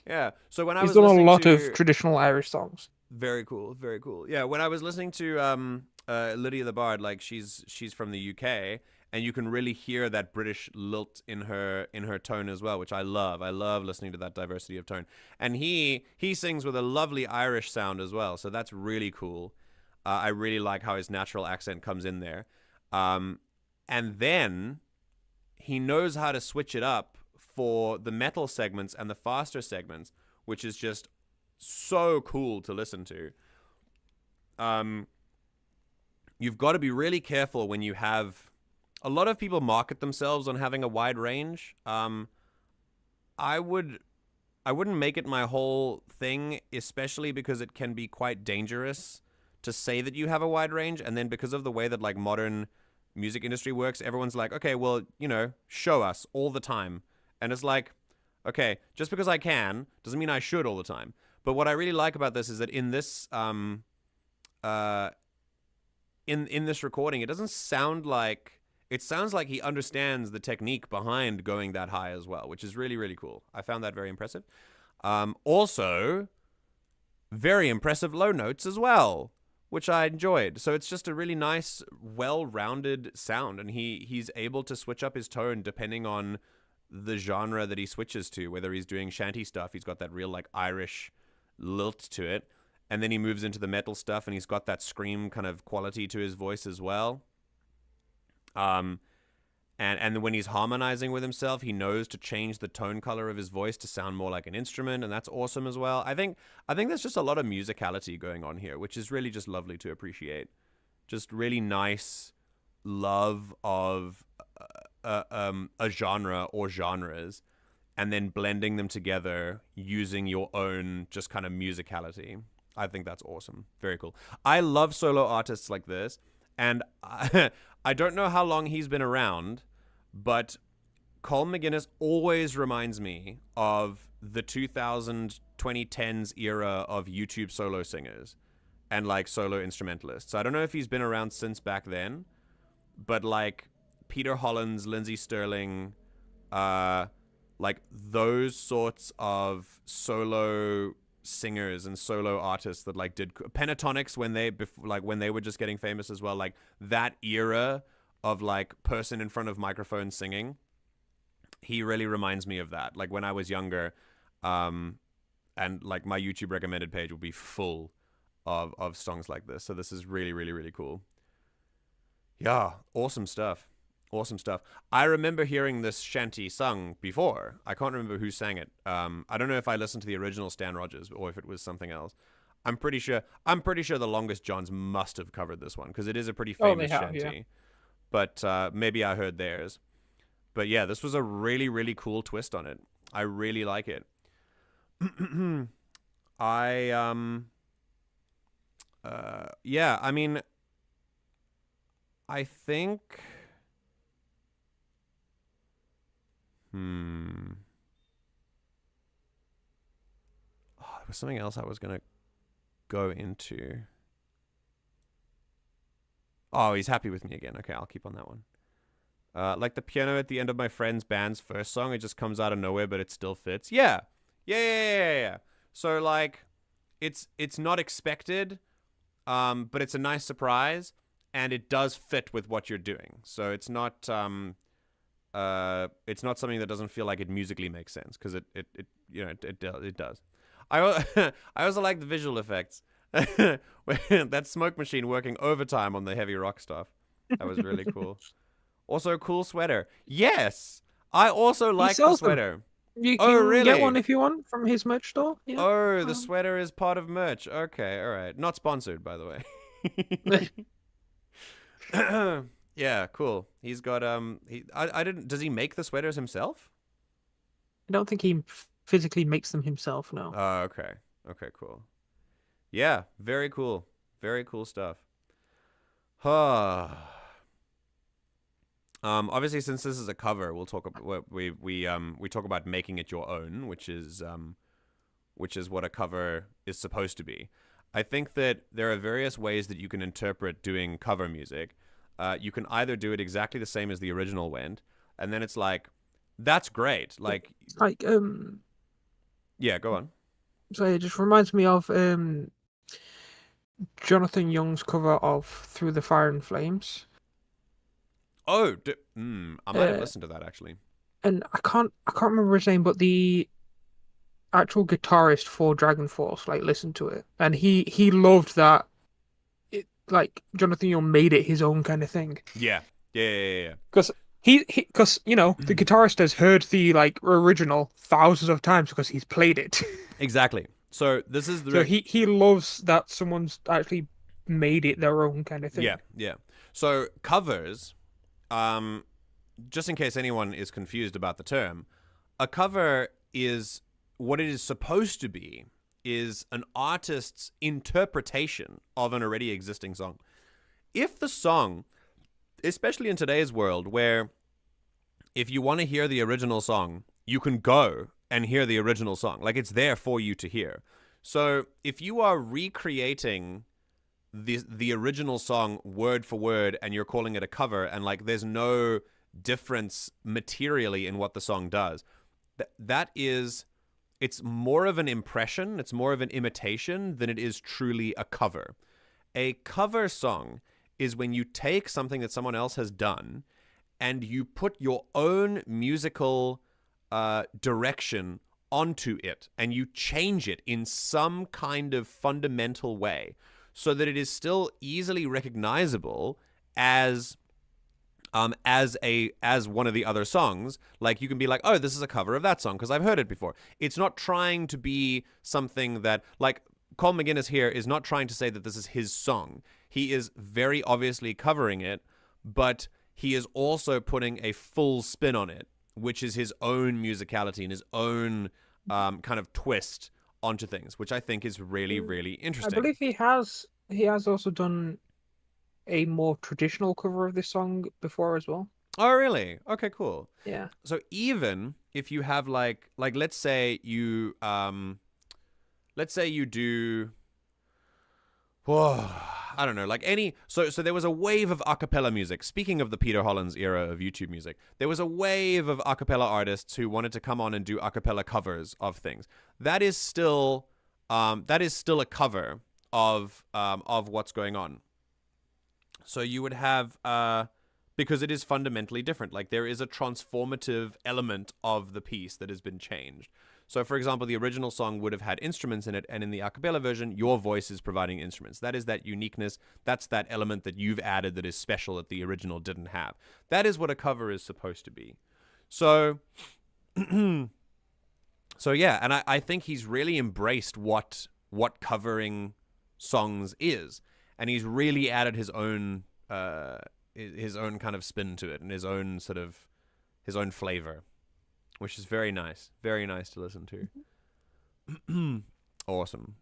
Yeah. So when I He's was done a listening lot to... of traditional Irish songs. Very cool, very cool. Yeah, when I was listening to Lydia the Bard, like she's from the UK, and you can really hear that British lilt in her tone as well, which I love. I love listening to that diversity of tone. And he sings with a lovely Irish sound as well, so that's really cool. I really like how his natural accent comes in there. And then he knows how to switch it up for the metal segments and the faster segments, which is just so cool to listen to. You've got to be really careful when you have... A lot of people market themselves on having a wide range. I wouldn't make it my whole thing, especially because it can be quite dangerous to say that you have a wide range, and then because of the way that like modern music industry works, everyone's like, okay, well, you know, show us all the time. And it's like, okay, just because I can doesn't mean I should all the time. But what I really like about this is that in this in this recording, it doesn't sound like... It sounds like he understands the technique behind going that high as well, which is really, really cool. I found that very impressive. Also, very impressive low notes as well, which I enjoyed. So it's just a really nice, well-rounded sound, and he's able to switch up his tone depending on the genre that he switches to. Whether he's doing shanty stuff, he's got that real like Irish lilt to it, and then he moves into the metal stuff, and he's got that scream kind of quality to his voice as well. And when he's harmonizing with himself, he knows to change the tone color of his voice to sound more like an instrument, and that's awesome as well. I think there's just a lot of musicality going on here, which is really just lovely to appreciate. Just really nice love of a genre or genres, and then blending them together using your own just kind of musicality. I think that's awesome. Very cool. I love solo artists like this, and I don't know how long he's been around, but Colm McGuinness always reminds me of the 2010s era of YouTube solo singers and like solo instrumentalists. I don't know if he's been around since back then, but like Peter Hollins, Lindsey Sterling, like those sorts of solo singers and solo artists that like did Pentatonics when they were just getting famous as well. Like that era of like person in front of microphone singing. He really reminds me of that. Like when I was younger, and like my YouTube recommended page will be full of songs like this. So this is really, really, really cool. Yeah, awesome stuff. Awesome stuff. I remember hearing this shanty sung before. I can't remember who sang it. I don't know if I listened to the original Stan Rogers or if it was something else. I'm pretty sure the Longest Johns must have covered this one because it is a pretty famous shanty. Yeah. But maybe I heard theirs. But yeah, this was a really, really cool twist on it. I really like it. Yeah, I mean, I think... Oh, there was something else I was going to go into. Oh, he's happy with me again. Okay, I'll keep on that one. Like the piano at the end of my friend's band's first song, it just comes out of nowhere, but it still fits. Yeah. So like, it's not expected, but it's a nice surprise, and it does fit with what you're doing. So it's not something that doesn't feel like it musically makes sense because it does. I also like the visual effects. That smoke machine working overtime on the heavy rock stuff. That was really cool. Also, cool sweater. Yes, I also like the sweater. You can really? get one if you want from his merch store. Yeah. Oh, the sweater is part of merch. Okay, all right. Not sponsored, by the way. Yeah, cool. He's got I didn't. Does he make the sweaters himself? I don't think he physically makes them himself. No. Oh, okay. Okay, cool. Yeah, very cool. Very cool stuff. Obviously, since this is a cover, we'll talk about we talk about making it your own, which is what a cover is supposed to be. I think that there are various ways that you can interpret doing cover music. You can either do it exactly the same as the original went, and then it's like, that's great. Like yeah, go on. So it just reminds me of Jonathan Young's cover of Through the Fire and Flames. Oh, I might have listened to that actually. And I can't remember his name, but the actual guitarist for Dragon Force listened to it, and he loved that. It Jonathan Young made it his own kind of thing. Yeah. Because because the guitarist has heard the original thousands of times because he's played it. Exactly. So this is so he loves that someone's actually made it their own kind of thing. Yeah. So covers. Just in case anyone is confused about the term, a cover is what it is supposed to be, is an artist's interpretation of an already existing song. If the song, especially in today's world, where if you want to hear the original song, you can go and hear the original song. Like, it's there for you to hear. So if you are recreating the original song word for word and you're calling it a cover, and there's no difference materially in what the song does, it's more of an impression, it's more of an imitation than it is truly a cover. A cover song is when you take something that someone else has done and you put your own musical direction onto it, and you change it in some kind of fundamental way, so that it is still easily recognizable as one of the other songs. Like, you can be like, oh, this is a cover of that song because I've heard it before. It's not trying to be something that, like, Colm McGuinness here is not trying to say that this is his song. He is very obviously covering it, but he is also putting a full spin on it, which is his own musicality and his own kind of twist onto things, which I think is really, really interesting. I believe he has also done a more traditional cover of this song before as well. Oh, really? Okay, cool. Yeah. So even if you have like let's say you do, whoa, I don't know, like any, so there was a wave of a cappella music. Speaking of the Peter Hollins era of YouTube music, there was a wave of a cappella artists who wanted to come on and do a cappella covers of things. That is still that is still a cover of what's going on. So you would have, because it is fundamentally different. Like, there is a transformative element of the piece that has been changed. So, for example, the original song would have had instruments in it, and in the a cappella version, your voice is providing instruments. That is that uniqueness. That's that element that you've added that is special that the original didn't have. That is what a cover is supposed to be. So, yeah, and I think he's really embraced what covering songs is, and he's really added his own kind of spin to it and his own flavor, which is very nice to listen to. Awesome.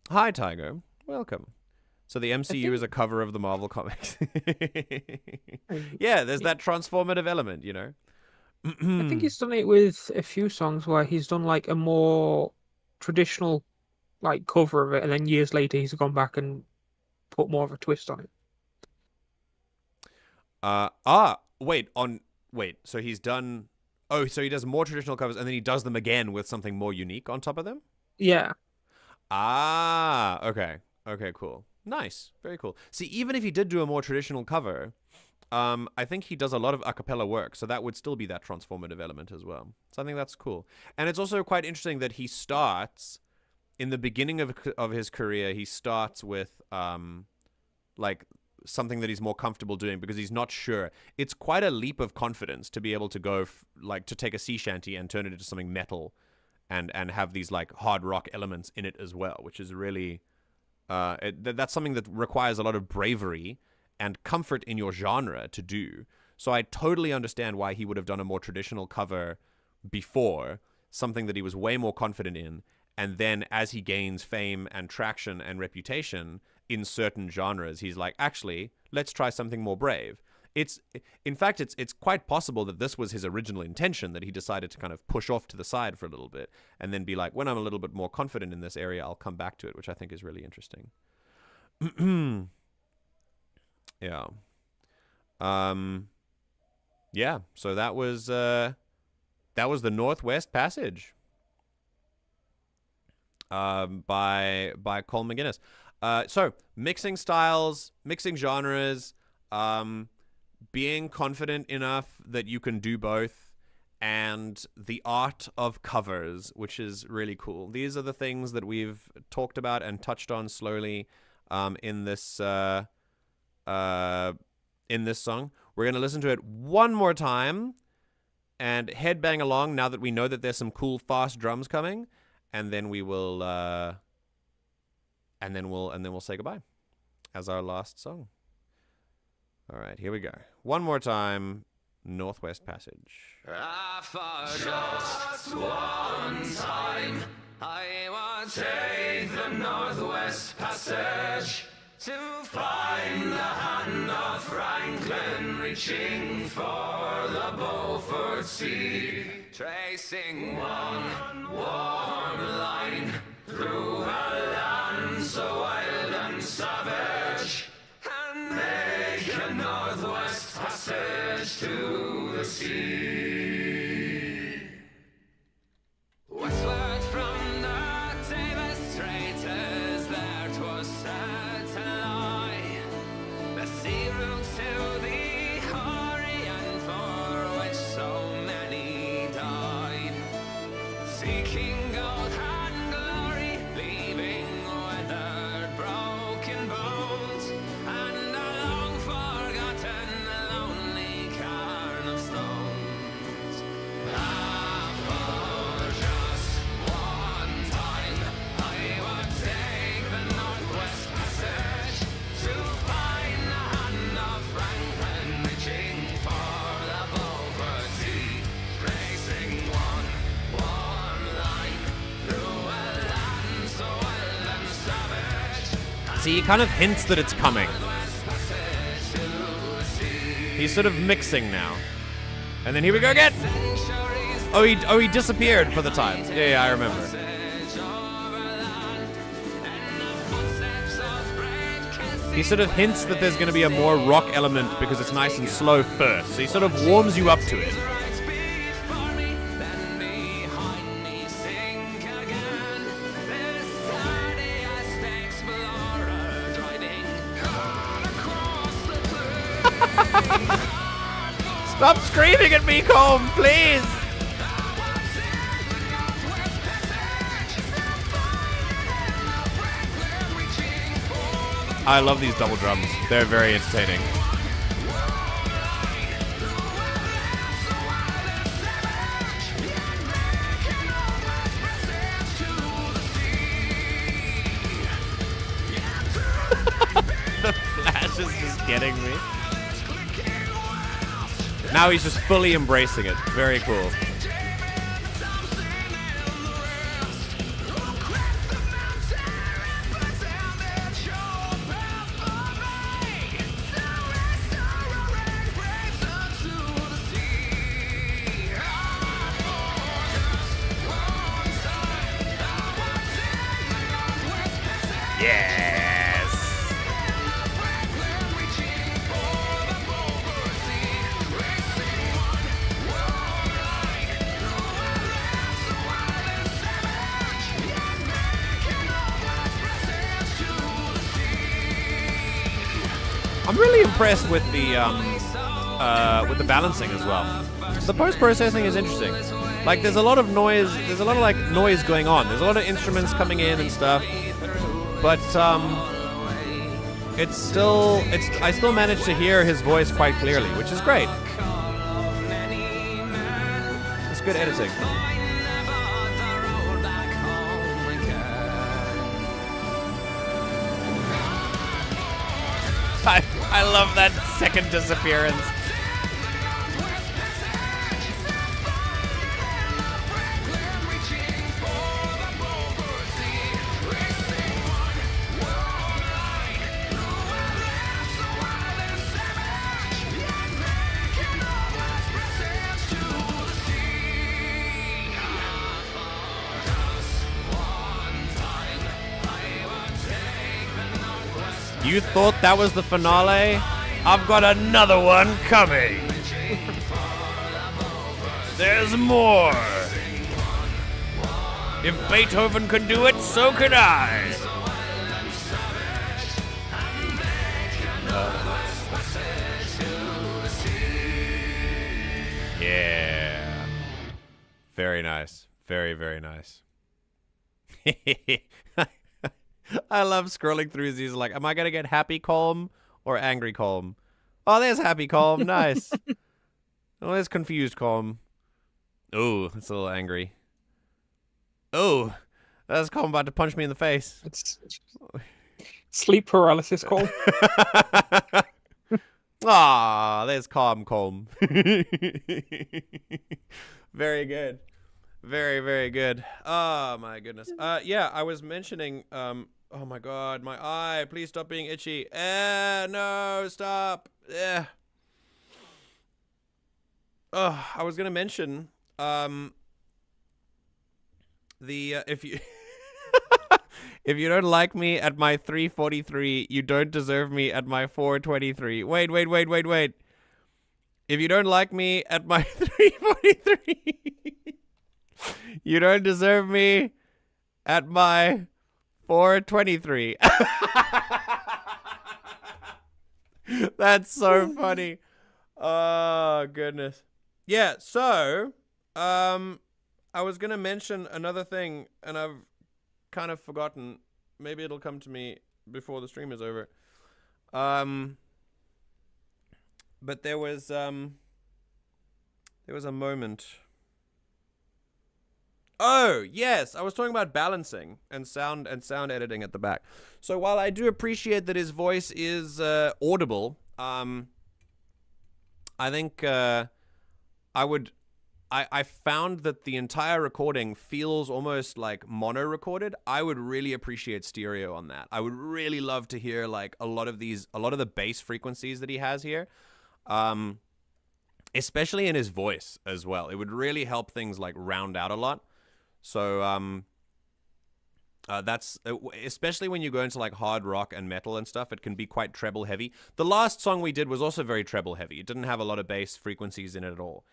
Hi, Tiger. Welcome. So the MCU is a cover of the Marvel comics. Yeah, there's that transformative element, you know. I think he's done it with a few songs where he's done like a more traditional like cover of it, and then years later he's gone back and put more of a twist on it. Wait. So he's done. Oh, so he does more traditional covers, and then he does them again with something more unique on top of them? Yeah. Okay. Okay, cool. Nice. Very cool. See, even if he did do a more traditional cover, I think he does a lot of a cappella work, so that would still be that transformative element as well. So I think that's cool. And it's also quite interesting that he starts, in the beginning of his career, he starts with, like, something that he's more comfortable doing because he's not sure. It's quite a leap of confidence to be able to go to take a sea shanty and turn it into something metal and have these like hard rock elements in it as well, which is really that's something that requires a lot of bravery and comfort in your genre to do. So I totally understand why he would have done a more traditional cover before, something that he was way more confident in, and then as he gains fame and traction and reputation in certain genres, he's like, actually, let's try something more brave. In fact, it's quite possible that this was his original intention, that he decided to kind of push off to the side for a little bit and then be like, when I'm a little bit more confident in this area, I'll come back to it, which I think is really interesting. Yeah. Yeah, so that was the Northwest Passage by Colm McGuinness. So mixing styles, mixing genres, being confident enough that you can do both, and the art of covers, which is really cool. These are the things that we've talked about and touched on slowly in this song. We're going to listen to it one more time and headbang along now that we know that there's some cool fast drums coming, and then we will and then we'll say goodbye as our last song. All right, here we go. One more time, Northwest Passage. For just one time, I will take the Northwest Passage to find the hand of Franklin reaching for the Beaufort Sea, tracing one warm line through a land so wild and savage, and make a Northwest Passage to the sea. Westward from the Davis Strait is there 'twas set to lie, the sea route to the Orient for which so many died, seeking gold and glory, leaving weathered, broken bones, and a long forgotten lonely cairn of stones. For just one time, I would take the Northwest Passage to find the hand of Franklin reaching for the Beaufort Sea, tracing one warm line through a land so wild and savage. See, he kind of hints that it's coming. He's sort of mixing now. And then here we go again. Oh, he disappeared for the time. Yeah, I remember. He sort of hints that there's going to be a more rock element because it's nice and slow first. So he sort of warms you up to it. Stop screaming at me, Colm, please! I love these double drums. They're very entertaining. The flash is just getting me. Now he's just fully embracing it. Very cool. I'm really impressed with the balancing as well. The post-processing is interesting. Like, there's a lot of noise. There's a lot of like noise going on. There's a lot of instruments coming in and stuff. But I still manage to hear his voice quite clearly, which is great. It's good editing. I love that second disappearance. You thought that was the finale? I've got another one coming. There's more. If Beethoven could do it, so could I. Yeah. Very nice. Very, very nice. I love scrolling through these. Like, am I gonna get happy Colm or angry Colm? Oh, there's happy Colm. Nice. Oh, there's confused Colm. Oh, it's a little angry. Oh, that's Colm about to punch me in the face. It's sleep paralysis, Colm. Ah, there's calm Colm. Very good. Very, very good. Oh my goodness. Yeah, I was mentioning, oh my god, my eye, please stop being itchy. No, stop. I was gonna mention, if you, if you don't like me at my 343, you don't deserve me at my 423. Wait. If you don't like me at my 343, you don't deserve me at my 423. That's so funny. Oh, goodness. Yeah, so, I was going to mention another thing, and I've kind of forgotten. Maybe it'll come to me before the stream is over. But there was a moment. Oh, yes, I was talking about balancing and sound editing at the back. So while I do appreciate that his voice is audible, I think I found that the entire recording feels almost like mono recorded. I would really appreciate stereo on that. I would really love to hear like a lot of the bass frequencies that he has here. Especially in his voice as well. It would really help things like round out a lot. So, that's, especially when you go into like hard rock and metal and stuff, it can be quite treble heavy. The last song we did was also very treble heavy. It didn't have a lot of bass frequencies in it at all.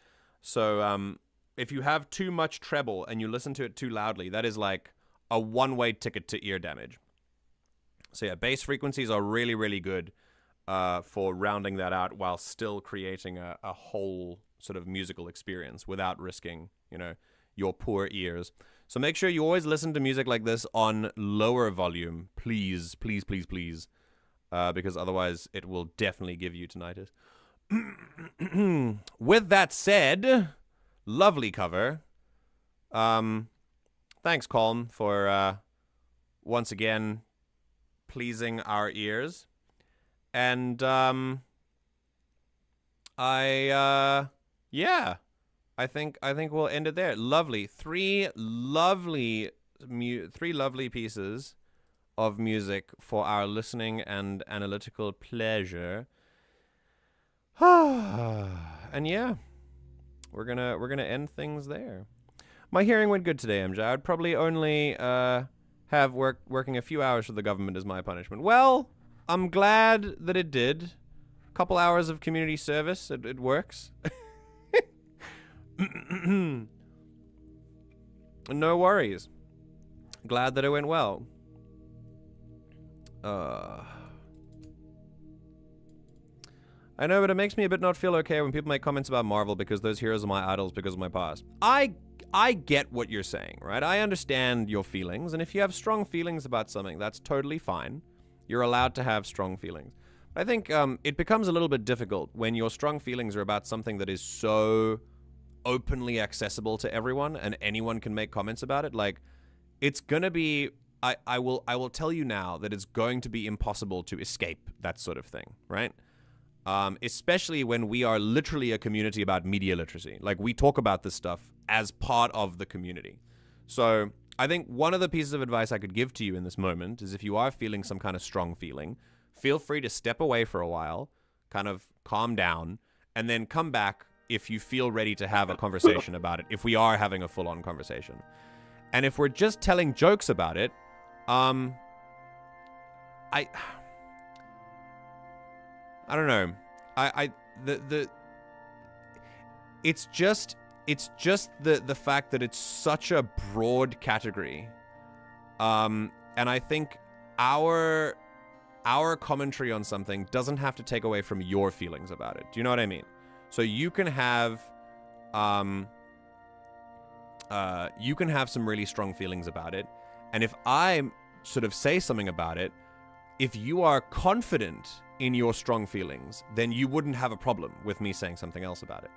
So, if you have too much treble and you listen to it too loudly, that is like a one-way ticket to ear damage. So yeah, bass frequencies are really, really good for rounding that out while still creating a whole sort of musical experience without risking, your poor ears. So make sure you always listen to music like this on lower volume, please, please, please, please, because otherwise it will definitely give you tinnitus. With that said, lovely cover. Thanks, Colm, for once again pleasing our ears. And I think we'll end it there. Lovely. Three lovely pieces of music for our listening and analytical pleasure. And yeah, we're gonna end things there. My hearing went good today, MJ. I'd probably only have working a few hours for the government as my punishment. Well, I'm glad that it did. A couple hours of community service, it works. No worries. Glad that it went well. I know, but it makes me a bit not feel okay when people make comments about Marvel because those heroes are my idols because of my past. I get what you're saying, right? I understand your feelings, and if you have strong feelings about something, that's totally fine. You're allowed to have strong feelings. But I think it becomes a little bit difficult when your strong feelings are about something that is so openly accessible to everyone and anyone can make comments about it. Like, it's gonna be, I will tell you now that it's going to be impossible to escape that sort of thing, right? Especially when we are literally a community about media literacy. Like, we talk about this stuff as part of the community. So I think one of the pieces of advice I could give to you in this moment is if you are feeling some kind of strong feeling, feel free to step away for a while, kind of calm down, and then come back if you feel ready to have a conversation about it, if we are having a full-on conversation. And if we're just telling jokes about it, I don't know. It's just the fact that it's such a broad category. And I think our commentary on something doesn't have to take away from your feelings about it. Do you know what I mean? So you can have some really strong feelings about it. And if I sort of say something about it, if you are confident in your strong feelings, then you wouldn't have a problem with me saying something else about it.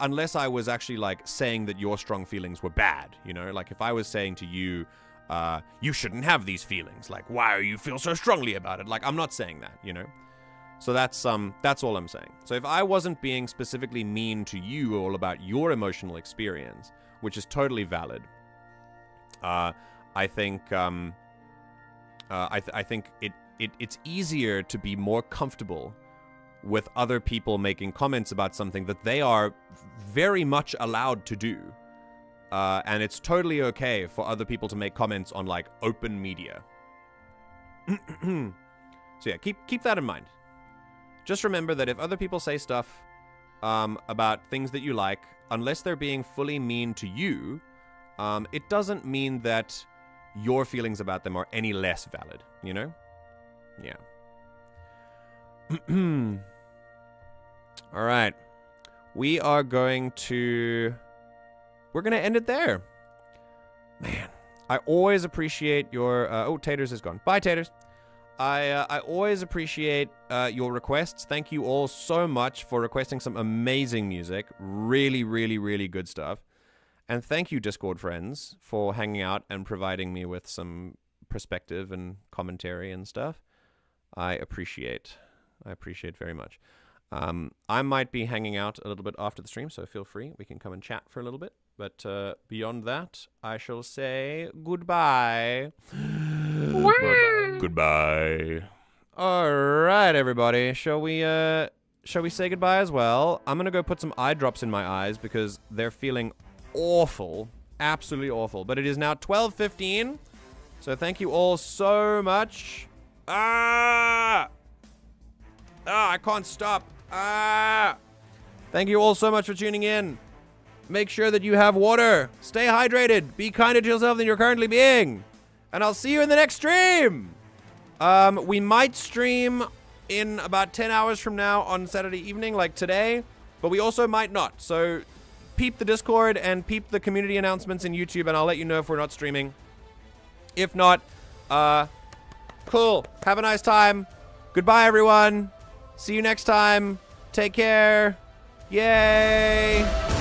Unless I was actually like saying that your strong feelings were bad, like if I was saying to you, you shouldn't have these feelings. Like, why do you feel so strongly about it? Like, I'm not saying that, So that's all I'm saying. So if I wasn't being specifically mean to you all about your emotional experience, which is totally valid, I think it's easier to be more comfortable with other people making comments about something that they are very much allowed to do. And it's totally okay for other people to make comments on, like, open media. So yeah, keep that in mind. Just remember that if other people say stuff about things that you like, unless they're being fully mean to you, it doesn't mean that your feelings about them are any less valid, Yeah. All right. We're going to end it there. Man, I always appreciate your... Taters is gone. Bye, Taters. I always appreciate your requests. Thank you all so much for requesting some amazing music. Really, really, really good stuff. And thank you, Discord friends, for hanging out and providing me with some perspective and commentary and stuff. I appreciate very much. I might be hanging out a little bit after the stream, so feel free. We can come and chat for a little bit. But beyond that, I shall say goodbye. Goodbye. All right, everybody. Shall we say goodbye as well? I'm gonna go put some eye drops in my eyes because they're feeling awful, absolutely awful. But it is now 12:15, so thank you all so much. I can't stop. Thank you all so much for tuning in. Make sure that you have water. Stay hydrated. Be kinder to yourself than you're currently being. And I'll see you in the next stream. We might stream in about 10 hours from now on Saturday evening, like today, but we also might not. So peep the Discord and peep the community announcements in YouTube, and I'll let you know if we're not streaming. If not, cool. Have a nice time. Goodbye, everyone. See you next time. Take care. Yay.